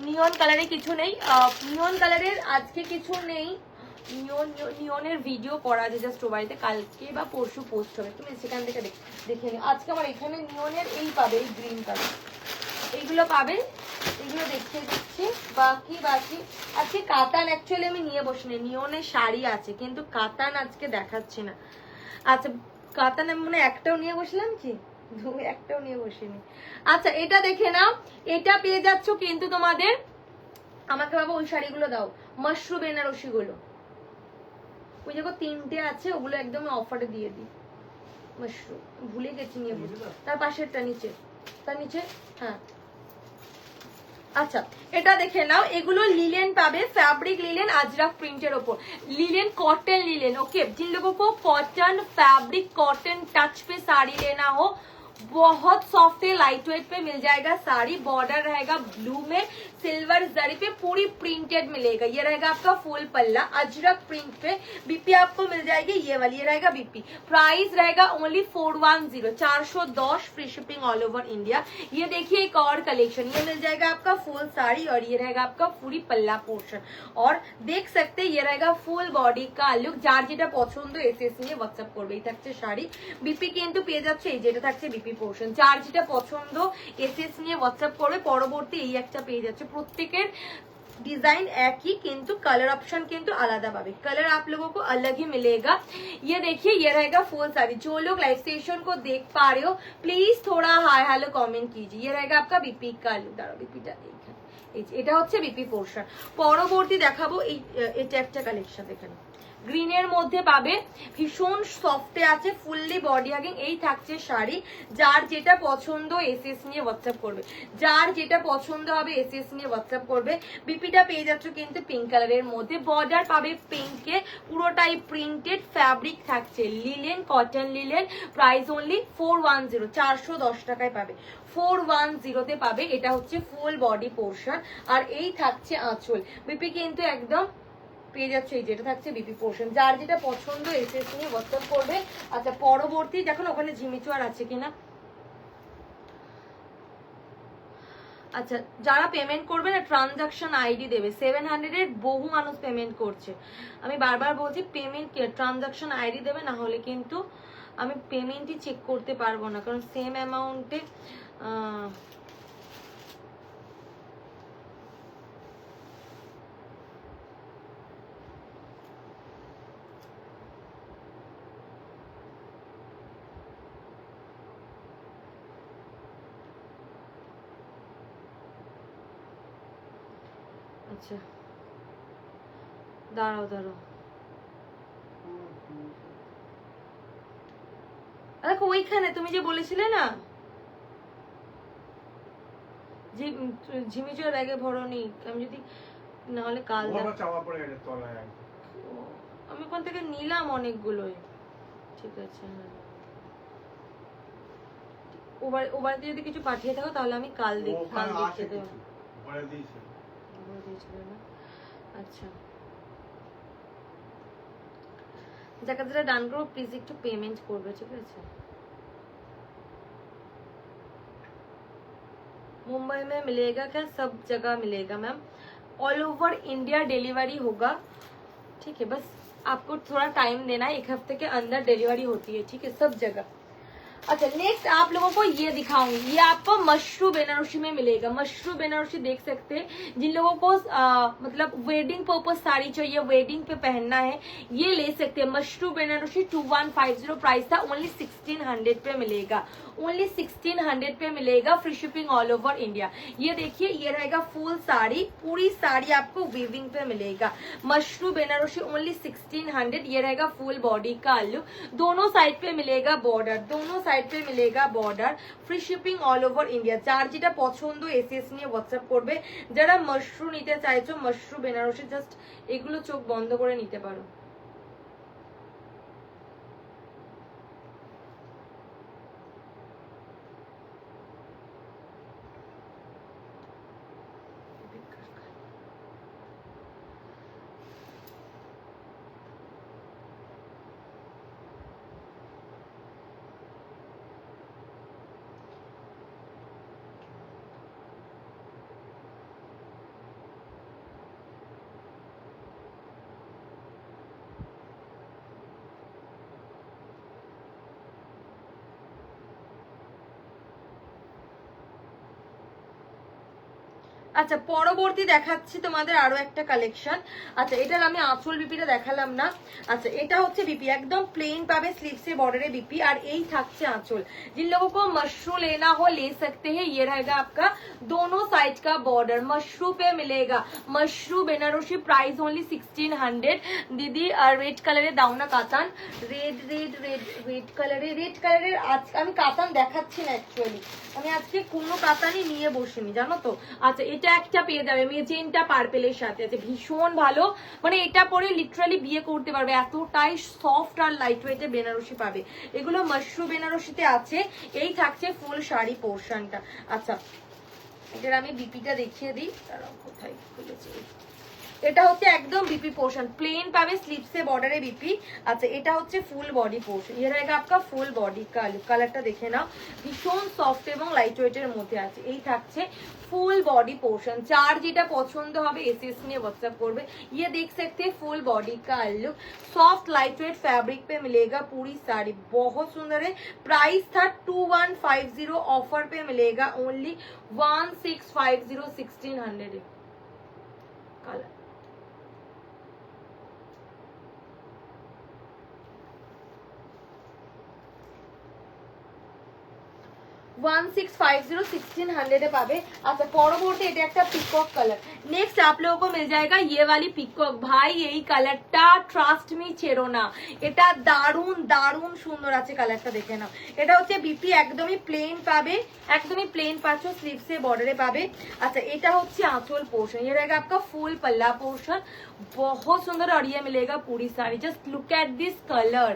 নিয়ন কালারে কিছু নেই, নিয়ন কালারের আজকে কিছু নেই। নিয়নের ভিডিও করা আছে জাস্ট ও বাড়িতে, কালকে বা পরশু পোস্ট হবে, তুমি সেখান থেকে দেখে নিও। আজকে আমার এখানে নিয়নের এই পাবে, এই গ্রিন কালার, এইগুলো পাবে, এগুলো দেখিয়ে দিচ্ছি। বাকি আজকে কাতান অ্যাকচুয়ালি আমি নিয়ে বসিনি, নিয়নের শাড়ি আছে কিন্তু কাতান আজকে দেখাচ্ছি না। আচ্ছা, কাতান আমি মনে একটাও নিয়ে বসলাম কি, একটাও নিয়ে বসিনি। আচ্ছা, এটা দেখে নাও, এটা পেয়ে যাচ্ছ কিন্তু তোমাদের, আমাকে বাবা ওই শাড়িগুলো দাও, মাশরু বেনারসি গুলো, ওই দেখো 3টে আছে, ওগুলো একদম অফারে দিয়ে দিই। মাশরু ভুলে গেছি নিয়ে, তার পাশেরটা নিচে, তার নিচে, হ্যাঁ। আচ্ছা, এটা দেখে নাও, এগুলো লিলেন পাবে, फैब्रिक লিলেন अजरक प्रिंटेर ऊपर, लिलेन कॉटन लिलेन। ओके, जिन लोगों को कॉटन फैब्रिक कॉटन टच पे साड़ी लेना हो, बहुत सॉफ्ट है, लाइट वेट पे मिल जाएगा साड़ी। बॉर्डर रहेगा ब्लू में, सिल्वर जरी पे पूरी प्रिंटेड मिलेगा। ये रहेगा आपका फुल पल्ला अजरक प्रिंट पे। बीपी आपको मिल जाएगी ये वाली, ये रहेगा बीपी। प्राइस रहेगा only 410 410, free shipping all over India. ये देखिए एक और कलेक्शन, ये मिल जाएगा आपका फुल साड़ी और ये रहेगा आपका पूरी पल्ला पोर्शन। और देख सकते ये रहेगा फुल बॉडी का लुक। जार जेटा पसंद एसएस নিয়ে হোয়াটসঅ্যাপ করবে। এই থাকছে শাড়ি, বিপি কিন্তু পেয়ে যাচ্ছে এই যেটা থাকছে বিপি পোর্শন। যার যেটা পছন্দ এসএস নিয়ে হোয়াটসঅ্যাপ করবে। পরবর্তী এই একটা পেয়ে যাচ্ছে, প্রত্যেকের डिजाइन एक ही किंतु कलर ऑप्शन किंतु आलादा पावे। कलर आप लोगों को अलग ही मिलेगा। ये देखिए ये रहेगा फुल साड़ी। जो लोग लाइव स्टेशन को देख पा रहे हो प्लीज थोड़ा हाय हेलो कमेंट कीजिए। ये रहेगा आपका बीपी का लुक, दाঁড়াও बीपीটা এটা হচ্ছে বিপি পোর্শন। পরবর্তী দেখাবো এটা একটা কালেকশন দেখেন, গ্রিনের মধ্যে পাবে, ভীষণ সফটে আছে, ফুললি বডি হাগিং। এই থাকছে শাড়ি, যার যেটা পছন্দ এসএস নিয়ে হোয়াটসঅ্যাপ করবে, যার যেটা পছন্দ হবে এসএস নিয়ে হোয়াটসঅ্যাপ করবে। বিপিটা পেয়ে যাচ্ছ কিন্তু পিঙ্ক কালারের মধ্যে, বর্ডার পাবে পিঙ্কে, পুরোটাই প্রিন্টেড, ফ্যাব্রিক থাকছে linen cotton linen. Price only 410 410 টাকায় পাবে, 410 পাবে। এটা হচ্ছে ফুল বডি পোর্শন আর এই থাকছে আঁচল। বিপি কিন্তু একদম পেয়ে যাচ্ছে। এই যেটা থাকছে বিপি পোর্শন, যার যেটা পছন্দ এসএস নিয়ে হোয়াটসঅ্যাপ করবে। আচ্ছা পরবর্তী দেখুন ওখানে ঝিমিচু আর আছে কিনা। আচ্ছা যারা পেমেন্ট করবে না ট্রানজাকশন আইডি দেবে। 700 বহু মানুষ পেমেন্ট করছে, আমি বারবার বলছি পেমেন্ট ট্রানজাকশন আইডি দেবে, না হলে কিন্তু আমি পেমেন্টই চেক করতে পারবো না, কারণ সেম অ্যামাউন্টে আচ্ছা দাঁড়াও দেখো ওইখানে তুমি যে বলেছিলে না ঝিমিচুর ব্যাগে ভরনি, আমি যদি না হলে কাল আমি ওখান থেকে নিলাম অনেকগুলোই। ঠিক আছে ওবারতে যদি কিছু পাঠিয়ে থাকো তাহলে আমি কাল দেখতে দেবো। আচ্ছা যাকে যারা ডান করবো প্লিজ একটু পেমেন্ট করবে, ঠিক আছে। मुंबई में मिलेगा क्या? सब जगह मिलेगा ma'am, all over India delivery होगा, ठीक है। बस आपको थोड़ा टाइम देना है, 1 हफ्ते के अंदर डिलीवरी होती है, ठीक है, सब जगह। अच्छा नेक्स्ट आप लोगों को ये दिखाऊंगी, ये आपको मशरू बेनारसी में मिलेगा। मशरू बेनारसी देख सकते हैं, जिन लोगों को मतलब वेडिंग पर्पज साड़ी चाहिए, वेडिंग पे पहनना है, ये ले सकते हैं। मशरू बेनारसी 2150 प्राइस था, ओनली 1600 पे मिलेगा, ओनली 1600 पे मिलेगा, free shipping all over India. ये देखिए ये रहेगा फुल साड़ी, पूरी साड़ी आपको वीविंग पे मिलेगा। मशरू बेनारसी ओनली 1600, ये रहेगा फुल बॉडी का लुक, दोनों साइड पे मिलेगा बॉर्डर, दोनों साइड पे मिलेगा border, free shipping all over India. যার যেটা পছন্দ এসএস নিয়ে হোয়াটসঅ্যাপ করবে। যারা মশরু নিতে চাইছো, মশরু বেনারসি জাস্ট এগুলো চোখ বন্ধ করে নিতে পারো। আচ্ছা পরবর্তী দেখাচ্ছি তোমাদের আরো একটা কালেকশন। আচ্ছা এটার আমি আঁচল বিপিটা দেখালাম না। আচ্ছা এটা হচ্ছে বিপি, একদম প্লেন পাবে, স্লিভসে बॉर्डर है বিপি, আর এই থাকছে আঁচল। जिन लोगों को मशरू लेना हो ले सकते हैं, ये रहेगा आपका दोनों साइड का बॉर्डर, मशरू पे मिलेगा। Mashru Banarasi price only 1600। दीदी रेड কালারে দাও না কাতান, রেড কালারের আজ আমি কাতান দেখাচ্ছি না, অ্যাকচুয়ালি আমি আজকে কোনো কাতানই নিয়ে বসিনি জানো তো। আচ্ছা এটা একটা পেয়ে যাবে মেজেন্টা পার্পেলের সাথে, আছে ভীষণ ভালো, মানে এটা পরে লিটারালি বিয়ে করতে পারবে, এতটাই সফট আর লাইট ওয়েটে বেনারসি পাবে। এগুলো মশরু বেনারসিতে আছে। এই থাকছে ফুল শাড়ি পোর্শনটা। আচ্ছা এটার আমি বিপিটা দেখিয়ে দিই, তারা কোথায় খুলেছে। এটা হচ্ছে একদম বিপি পোর্শন, প্লেন পাবে, স্লিভসে বর্ডারে বিপি। আচ্ছা এটা হচ্ছে ফুল বডি পোর্শন, ये रहेगा आपका ফুল বডি का लुक। কালারটা দেখে নাও, ভীষণ সফট এবং লাইট ওয়েটের মধ্যে আছে। এই থাকছে ফুল बॉडी पोर्शन, যার যেটা পছন্দ হবে এসএস নিয়ে व्हाट्सएप করবে। ये देख सकते हैं फुल बॉडी का look, soft light weight fabric पे मिलेगा पूरी साड़ी, बहुत सुंदर है। प्राइस था 2150, ऑफर पे मिलेगा ओनली 1650, 1600 कलर। 1650, 1600 পাবে। আচ্ছা পরবর্তী এটা একটা পিকক কালার। নেক্সট आप लोगों को मिल जाएगा ये वाली পিকক। ভাই এই কালারটা ট্রাস্ট মি ছেড়ো না, এটা দারুন দারুন সুন্দর আছে, কালারটা দেখে নাও। এটা হচ্ছে বিপি, একদমই প্লেন পাবে, একদমই প্লেন পাচ্ছ, স্লিভসে বর্ডারে পাবে। আচ্ছা এটা হচ্ছে আঁচল পোর্শন, ये रहेगा आपका फुल पल्ला पोर्शन, बहुत सुंदर। और ये मिलेगा पूरी sari, just look at this colour.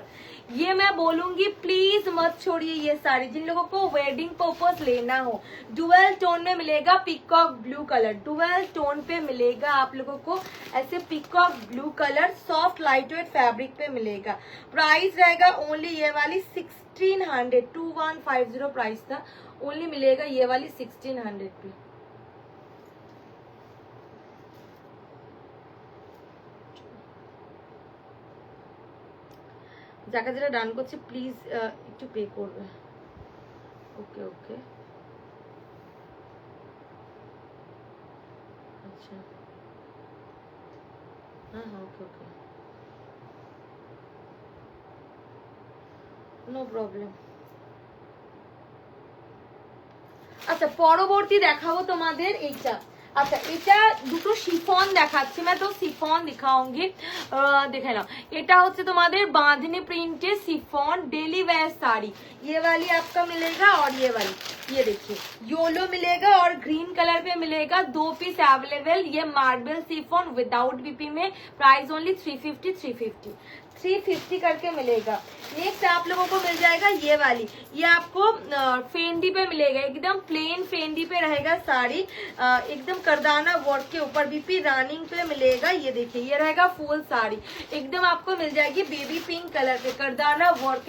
ये मैं बोलूंगी प्लीज मत छोड़िए ये साड़ी, जिन लोगों को वेडिंग पर्पस लेना हो, डुअल टोन में मिलेगा peacock blue colour, dual tone पे मिलेगा आप लोगों को ऐसे peacock blue colour, soft light weight fabric पे मिलेगा। प्राइस रहेगा ओनली ये वाली 1600, 2150 प्राइस था, ओनली मिलेगा ये वाली 1600 पे। যাকে যেটা ডান করছে প্লিজ একটু পে করবে। ওকে ওকে আচ্ছা হ্যাঁ হ্যাঁ ওকে ওকে নো প্রবলেম। আচ্ছা পরবর্তী দেখাবো তোমাদের এইটা। अच्छा এটা দুটো শিফন দেখাচ্ছি, मैं तो শিফন दिखाऊंगी, देखे ना। এটা হচ্ছে তোমাদের বাঁধনি প্রিন্টের শিফন डेली वेयर साड़ी, ये वाली आपका मिलेगा और ये वाली ये देखिए योलो मिलेगा और ग्रीन कलर पे मिलेगा, 2 पीस अवेलेबल। ये मार्बल शिफॉन विदाउट बीपी में, प्राइस ओनली 350 करके मिलेगा। नेक्स्ट आप लोगों को मिल जाएगा ये वाली, ये आपको फेंडी पे मिलेगा, एकदम प्लेन फेंडी पे रहेगा साड़ी, एकदम करदाना वर्क के ऊपर बीपी रनिंग पे मिलेगा। ये देखिए ये रहेगा फुल साड़ी, एकदम आपको मिल जाएगी बेबी पिंक कलर पे, करदाना वर्क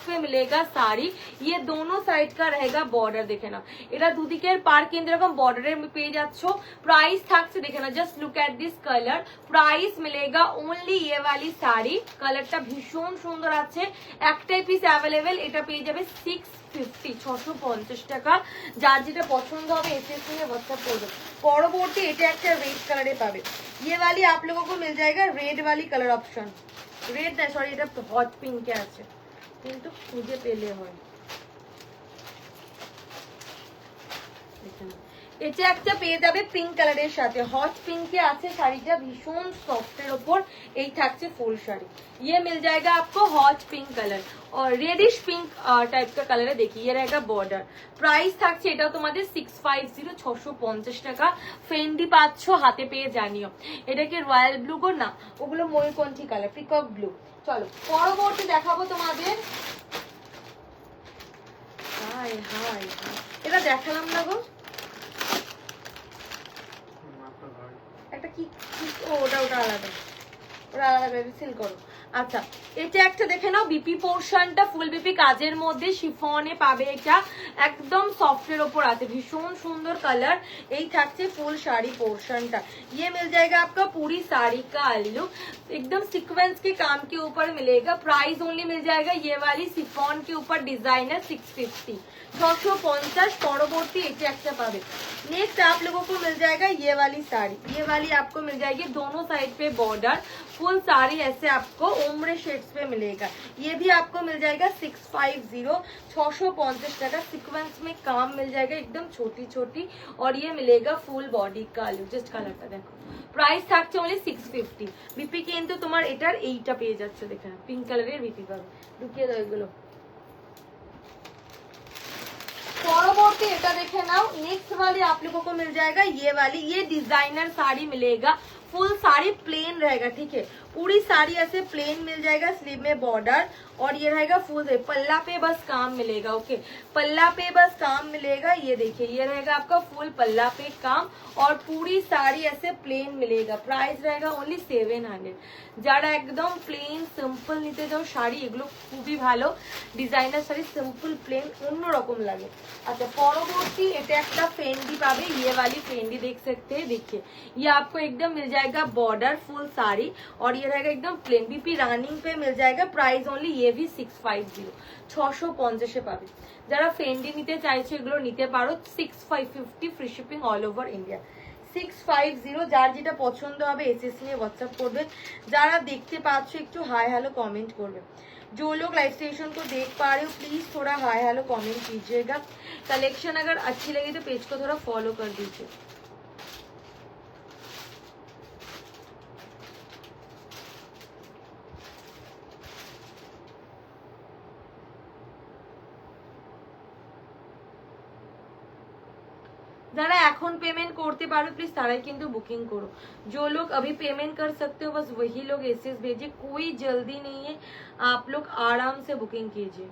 पे मिलेगा साड़ी। ये दोनों साइड का रहेगा बॉर्डर, देखे ना এটা দুদিকের পার কিন্তু এরকম বর্ডারের পেয়ে যাচ্ছ। প্রাইস থাকছে দেখে না, just look at this colour, price মিলেगा ओनली ये वाली শাড়ি, কালারটা ভীষণ সুন্দর আছে, একটাই পিস অ্যাভেলেবেল, এটা পেয়ে যাবে 650, 650 টাকা। যার যেটা পছন্দ হবে এসএস নিয়ে হোয়াটসঅ্যাপ করবে। পরবর্তী এটা একটা রেড কালারে পাবে, ये वाली आप लोगों को मिल जाएगा रेड वाली कलर ऑप्शन, रेड না সরি এটা হট পিঙ্কে আছে কিন্তু খুঁজে পেলে হয়। এটা একটা পেয়ে যাবে পিঙ্ক কালারের সাথে, হট পিঙ্কে আছে শাড়িটা, ভীষণ সফটের ওপর, এই থাকছে ফুল শাড়ি। ये मिल जाएगा आपको हॉट पिंक कलर और रेडिश पिंक टाइप का कलर है, देखिए ये रहेगा बॉर्डर। प्राइस থাকছে এটাও তোমাদের 650, 650 টাকা। ফেন্ডি পাচ্ছ হাতে পেয়ে জানিও। এটা কি রয়্যাল ব্লু গো না, ওগুলো ময়ূরকণ্ঠী কালার, পিকক ব্লু। চলো পরবর্তী দেখাবো তোমাদের, হাই হাই এটা দেখালাম না গো, একটা কি ওটা আলাদা, ওটা আলাদা সিল করো। আচ্ছা এটা একটা দেখে নাও, বিপি পোর্শনটা ফুল বিপি কাজের মধ্যে শিফনে পাবে, এটা একদম সফটের ওপর আছে, ভীষণ সুন্দর কালার। এই থাকছে ফুল শাড়ি पोर्शनটা, ये मिल जाएगा आपका पूरी साड़ी का लुक, एकदम सीक्वेंस के काम के ऊपर मिलेगा। प्राइस ओनली मिल जाएगा ये वाली शिफॉन के ऊपर डिजाइनर 650, 650। পরবর্তী এটা একটা পাবে। नेक्स्ट आप लोगों को मिल जाएगा ये वाली साड़ी, ये वाली आपको मिल जाएगी, दोनों साइड पे बॉर्डर, फुल साड़ी ऐसे आपको ओम्ब्रे शेड्स पे मिलेगा। ये भी आपको मिल जाएगा 650, 650 टाका। सीक्वेंस में काम मिल जाएगा एकदम छोटी छोटी, और ये मिलेगा फुल बॉडी का लुक। जस्ट কালারটা দেখো, প্রাইস থাকছে only 650। বিপি কিন্তু তোমার এটার এইটা পেয়ে যাচ্ছে, দেখেন পিঙ্ক কালারের বিপি পাবে। ঢুকিয়ে দাও এগুলো। পরবর্তী এটা দেখে নাও, नेक्स्ट वाली आप लोगों को मिल जाएगा ये वाली, ये डिजाइनर साड़ी मिलेगा, फुल साड़ी प्लेन रहेगा, ठीक है, पूरी साड़ी ऐसे प्लेन मिल जाएगा, स्लीव में बॉर्डर, और ये रहेगा फुल पल्ला पे बस काम मिलेगा। ओके पल्ला पे बस काम मिलेगा, ये देखिए ये रहेगा आपका फुल पल्ला पे काम, और पूरी साड़ी ऐसे प्लेन मिलेगा। प्राइस रहेगा ओनली 700। যারা একদম প্লেন সিম্পল নিতে যাও শাড়ি, এগুলো খুবই ভালো ডিজাইনার শাড়ি, সিম্পল প্লেন অন্যরকম লাগে। अच्छा পরবর্তী এটা একটা ফেন্ডি পাবে, ये वाली फेंडी देख सकते हैं, देखिए ये आपको एकदम मिल जाएगा बॉर्डर फुल साड़ी, और ये रहेगा एकदम प्लेन, बीपी रनिंग पे मिल जाएगा। प्राइस ओनली ये भी 650, 650 পাবে। যারা ফেন্ডি নিতে চাইছো এগুলো নিতে পারো, 6550 free shipping all over India. 650, যার যেটা পছন্দ হবে এসএস নিয়ে হোয়াটসঅ্যাপ করবে। যারা দেখতে পাচ্ছ একটু हाय हेलो कमेंट করবে। जो लोग लाइव स्टेशन को देख पा रहे हो प्लीज थोड़ा हाय हेलो कमेंट कीजिएगा। कलेक्शन अगर अच्छी लगी तो पेज को थोड़ा फॉलो कर दीजिए। যারা এখন पेमेंट করতে পারো प्लीज তারাই কিন্তু বুকিং করো। जो लोग अभी पेमेंट कर सकते हो बस वही लोग एसएस भेजिए, कोई जल्दी नहीं है, आप लोग आराम से बुकिंग कीजिए।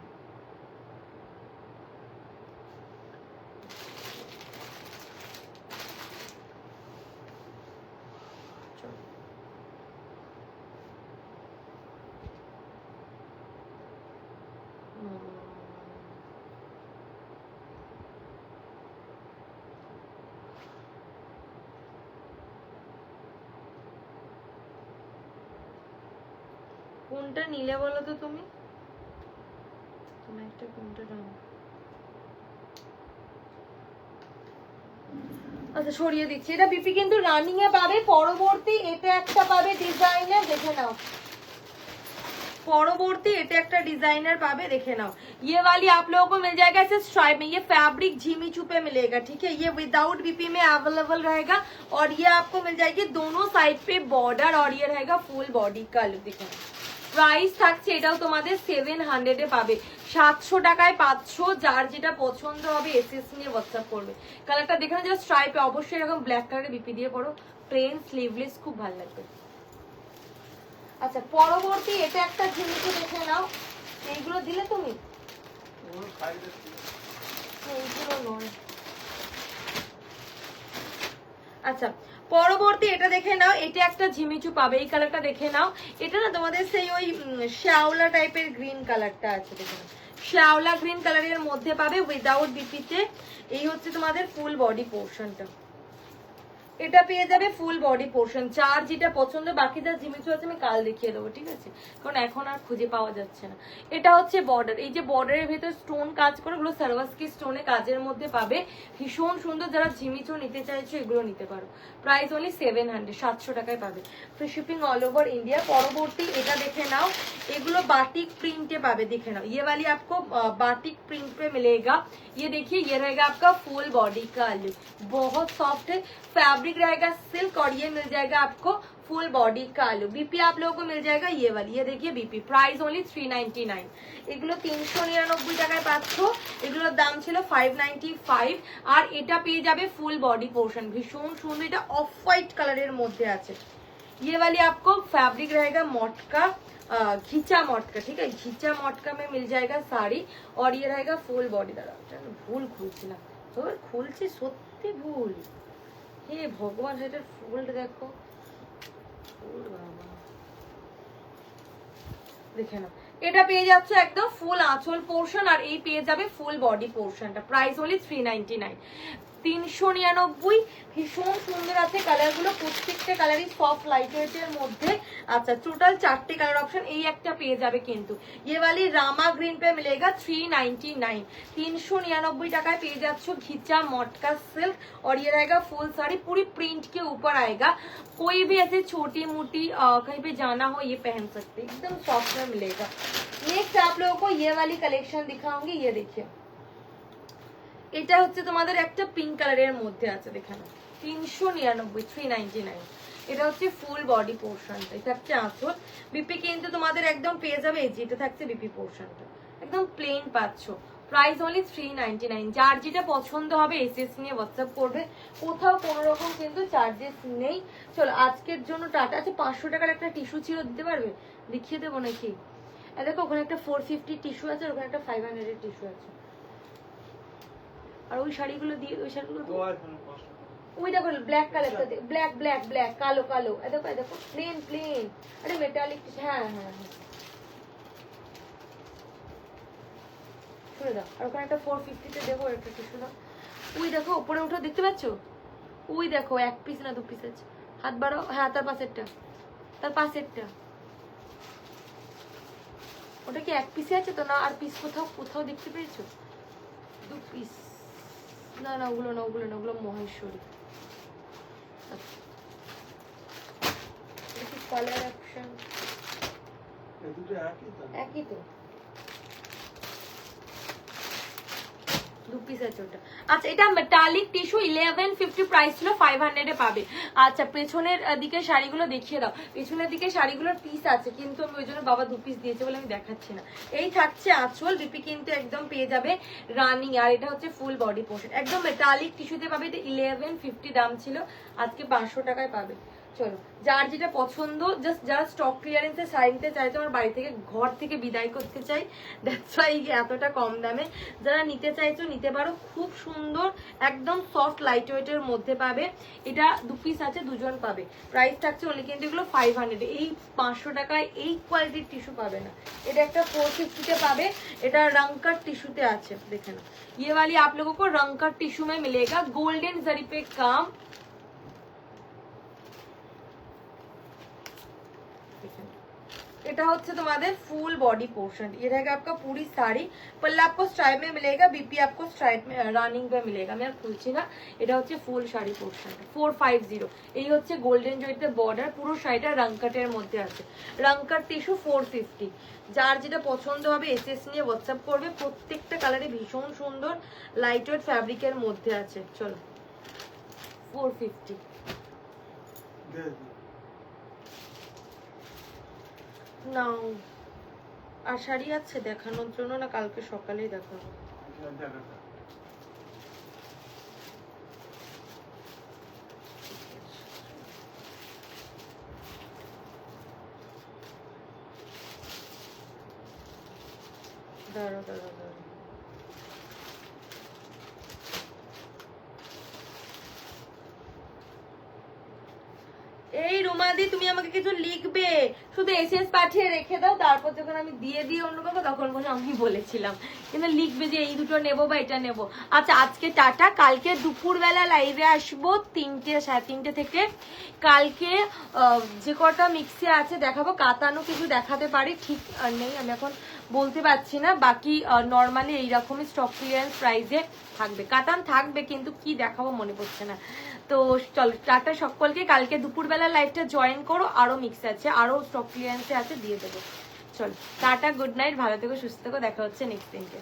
কোনটা নিলে বলো তো তুমি একটা কোনটা নাও। আচ্ছা সরিয়ে দিচ্ছি, এটা বিপি কিন্তু রানিং এ পাবে। পরবর্তী এটা একটা পাবে ডিজাইনার, দেখে নাও। পরবর্তী এটা একটা डिजाइनर पावे, देखे नाओ। ये वाली आप लोगों को मिल जाएगा ऐसे स्ट्राइप में, ये फैब्रिक झीमीचू पे मिलेगा, ठीक है। ये विदाउट बीपी में अवेलेबल रहेगा और ये आपको मिल जाएगी दोनों साइड पे बॉर्डर और ये रहेगा फुल बॉडी का लुक। देखो প্রাইস থাকছে এটাও তোমাদের 700 এ পাবে। 700 টাকায় 500। যার যেটা পছন্দ হবে এসএস নিয়ে হোয়াটসঅ্যাপ করবে। কালারটা দেখে না, যারা স্ট্রাইপে অবশ্যই এরকম ব্ল্যাক কালারের বিপি দিয়ে পড়ো, প্লেন স্লিভলেস, খুব ভালো লাগবে। আচ্ছা পরবর্তী এটা একটা জিনিস দেখে নাও। এইগুলো দিলে তুমি? এইগুলো নয়। আচ্ছা পরবর্তী এটা দেখে নাও, এটা একটা ঝিমিচু পাবে। এই কালারটা দেখে নাও, এটা না তোমাদের সেই ওই শ্যাওলা টাইপের গ্রিন কালারটা আছে, দেখে নাও। শ্যাওলা গ্রিন কালারের মধ্যে পাবে উইদাউট বিপিতে। এই হচ্ছে তোমাদের ফুল বডি পোর্শনটা, এটা পেয়ে যাবে ফুল বডি পোর্শন। চার যেটা পছন্দ, বাকি যা জিমিচু আছে আমি কাল দেখিয়ে দেবো, ঠিক আছে, কারণ এখন আর খুঁজে পাওয়া যাচ্ছে না। এটা হচ্ছে বর্ডার, এই যে বর্ডারের ভেতর স্টোন কাজ করে, ওগুলো সার্ভাসকি স্টোনে কাজের মধ্যে পাবে, ভীষণ সুন্দর। যারা জিমিচু নিতে চাইছো এগুলো নিতে পারো। প্রাইস অনলি 700, 700 টাকায় পাবে, free shipping all over India. পরবর্তী এটা দেখে নাও, এগুলো বাটিক প্রিন্টে পাবে, দেখে नाओ। ये वाली आपको बाटिक प्रिंट पे मिलेगा। ये देखिए ये रहेगा आपका फुल बॉडी का लुक, बहुत सॉफ्ट है, फैब्रिक रहेगा सिल्क और ये मिल जाएगा आपको फुल बॉडी का लुक। बीपी आप लोगों को मिल जाएगा ये वाली, ये देखिए बीपी। Price only 399। এগুলো 399 টাকায় পাচ্ছ, এগুলোর দাম ছিল 595। আর এটা পেয়ে যাবে ফুল বডি পোর্শন, ভীষণ সুন্দর। এটা অফ হোয়াইট কালারের মধ্যে আছে। ये वाली आपको फैब्रिक रहेगा मटका, घिचा मटका, ठीक है, घिचा मटका में मिल जाएगा साड़ी और ये रहेगा फुल बॉडी। दाঁড়াও, ভুল খুলছিলাম, তোর খুলছি সত্যি ভুল। হে ভগবান, এটার ফুলটা দেখো, ফুল বাবা, দেখে নাও। এটা পেয়ে যাচ্ছে একদম ফুল আঁচল পোর্শন আর এই পেয়ে যাবে ফুল বডি পোর্শনটা। Price only 399, 399। ভীষণ সুন্দর আছে কালারগুলো, প্রত্যেকটা কালারই সফট লাইট ওয়েটের মধ্যে। আচ্ছা টোটাল 4টে কালার অপশন, এই একটা পেয়ে যাবে কিন্তু। ये वाली रामा ग्रीन पे मिलेगा 399, 399 টাকায় পেয়ে যাচ্ছ घिचा मटका सिल्क और ये रहेगा फुल साड़ी, पूरी प्रिंट के ऊपर आएगा। कोई भी ऐसे छोटी मोटी कहीं पे जाना हो ये पहन सकते, एकदम सॉफ्ट में मिलेगा। नेक्स्ट आप लोगों को ये वाली कलेक्शन दिखाऊंगी, ये देखिए। এটা হচ্ছে তোমাদের একটা পিঙ্ক কালারের মধ্যে আছে, দেখে নাও। 399, 399। এটা হচ্ছে ফুল বডি পোর্শনটা, এটা হচ্ছে আঁচল। বিপি কিন্তু তোমাদের একদম পেয়ে যাবে, এই যেটা থাকছে বিপি পোর্শনটা একদম প্লেন পাচ্ছ। Price only 399। যার যেটা পছন্দ হবে এসএস নিয়ে হোয়াটসঅ্যাপ করবে, কোথাও কোনো রকম কিন্তু চার্জেস নেই। চলো আজকের জন্য টাটা। আছে 500 টাকার একটা টিস্যু ছিল, দিতে পারবে? দেখিয়ে দেবো নাকি? দেখো ওখানে একটা 450 টিস্যু আছে, ওখানে একটা 500 এর টিস্যু আছে। আর ওই শাড়িগুলো দিয়ে, ওই শাড়িগুলো ওই দেখো ব্ল্যাক কালারটা, ব্ল্যাক ব্ল্যাক ব্ল্যাক, কালো কালো, দেখো দেখো প্লেন প্লেন, আরে মেটালিক। হ্যাঁ হ্যাঁ হ্যাঁ, শুনে দাও। আর ওখানে একটা 450 তে দেবো একটা টিস্যু দাও। ওই দেখো উপরে উঠো, দেখতে পাচ্ছ? ওই দেখো এক পিস না 2 পিস আছে, হাত বাড়াও। হ্যাঁ তার পাশেরটা, তার পাশেরটা, ওটা কি এক পিসে আছে তো? না আর পিস কোথাও কোথাও দেখতে পেয়েছো? 2 পিস। না না ওগুলো না, ওগুলো না, ওগুলো মহেশ্বরী। কালার অপশন একই তো, 2 পিস আছে ওটা। আচ্ছা এটা মেটালিক টিস্যু, 1150 প্রাইস ছিল, 500 এ পাবে। আচ্ছা পেছনের দিকে শাড়িগুলো দেখিয়ে দাও। পেছনের দিকে শাড়িগুলোর পিস আছে কিন্তু আমি ওই জন্য বাবা 2 পিস দিয়েছে বলে আমি দেখাচ্ছি না। এই থাকছে আঁচল, বিপি কিন্তু একদম পেয়ে যাবে রানিং। আর এটা হচ্ছে ফুল বডি পোর্শন, একদম মেটালিক টিস্যুতে পাবে। এটা 1150 দাম ছিল, আজকে 500 টাকায় পাবে। চলো যার যেটা পছন্দ, জাস্ট যারা স্টক ক্লিয়ারেন্সে শাড়ি নিতে চাইছে, আমার বাড়ি থেকে ঘর থেকে বিদায় করতে চাই, দ্যাটস ওয়াই এতটা কম দামে। যারা নিতে চাইছো নিতে পারো, খুব সুন্দর একদম সফট লাইট ওয়েটের মধ্যে পাবে। এটা 2 পিস আছে, 2 জন পাবে। প্রাইস থাকছে অনলি কিন্তু এগুলো 500। এই 500 টাকায় এই কোয়ালিটির টিস্যু পাবে না। এটা একটা 450 তে পাবে, এটা রংকার টিস্যুতে আছে, দেখে না। ये वाली आप लोगों को रंगकट टिश्यू में मिलेगा, गोल्डन जरी पे काम। এটা হচ্ছে তোমাদের ফুল बॉडी पोर्शन। ये रहेगा आपका पूरी साड़ी, पल्ला आपको स्ट्राइप में मिलेगा, बीपी आपको स्ट्राइप में रनिंग पे मिलेगा। मैं খুলছি না, এটা হচ্ছে ফুল শাড়ি পোর্শন 450। এই হচ্ছে গোল্ডেন জরিতে বর্ডার, পুরো শাড়িটা রংকাটের মধ্যে আছে, রংকাট টিস্যু 450। যার যেটা পছন্দ হবে এসএস নিয়ে হোয়াটসঅ্যাপ করবে। প্রত্যেকটা কালারে ভীষণ সুন্দর লাইট ওয়েট ফ্যাব্রিকের মধ্যে আছে। চলো 450 নাও। আর শাড়ি আছে দেখানোর জন্য না, কালকে সকালেই দেখাবো। দাঁড়াও দাঁড়াও দাঁড়াও, এই রুমাদি তুমি আমাকে কিছু লিখবে, শুধু এসএস পাঠিয়ে রেখে দাও, তারপর যখন আমি দিয়ে দিয়ে অন্য কাউকে তখন বলে আমি বলেছিলাম, কিন্তু লিখবে যে এই দুটো নেবো বা এটা নেবো। আচ্ছা আজকে টাটা, কালকে দুপুরবেলা লাইভে আসবো 3টে 3:30 থেকে। কালকে যে কটা মিক্সে আছে দেখাবো, কাতানো কিছু দেখাতে পারি, ঠিক নেই আমি এখন বলতে পারছি না। বাকি নর্মালি এইরকমই স্টক ক্লিয়ারেন্স প্রাইসে থাকবে, কাতান থাকবে, কিন্তু কি দেখাবো মনে পড়ছে না। তো চলো টাটা সকলকে, কালকে দুপুরবেলা লাইভটা জয়েন করো, আরো মিক্স আছে, আরো স্টক ক্লিয়ারেন্সে আছে, দিয়ে দেবো। চলো টাটা, গুড নাইট, ভালো থেকো সুস্থ থেকো, দেখা হচ্ছে নেক্সট দিনকে।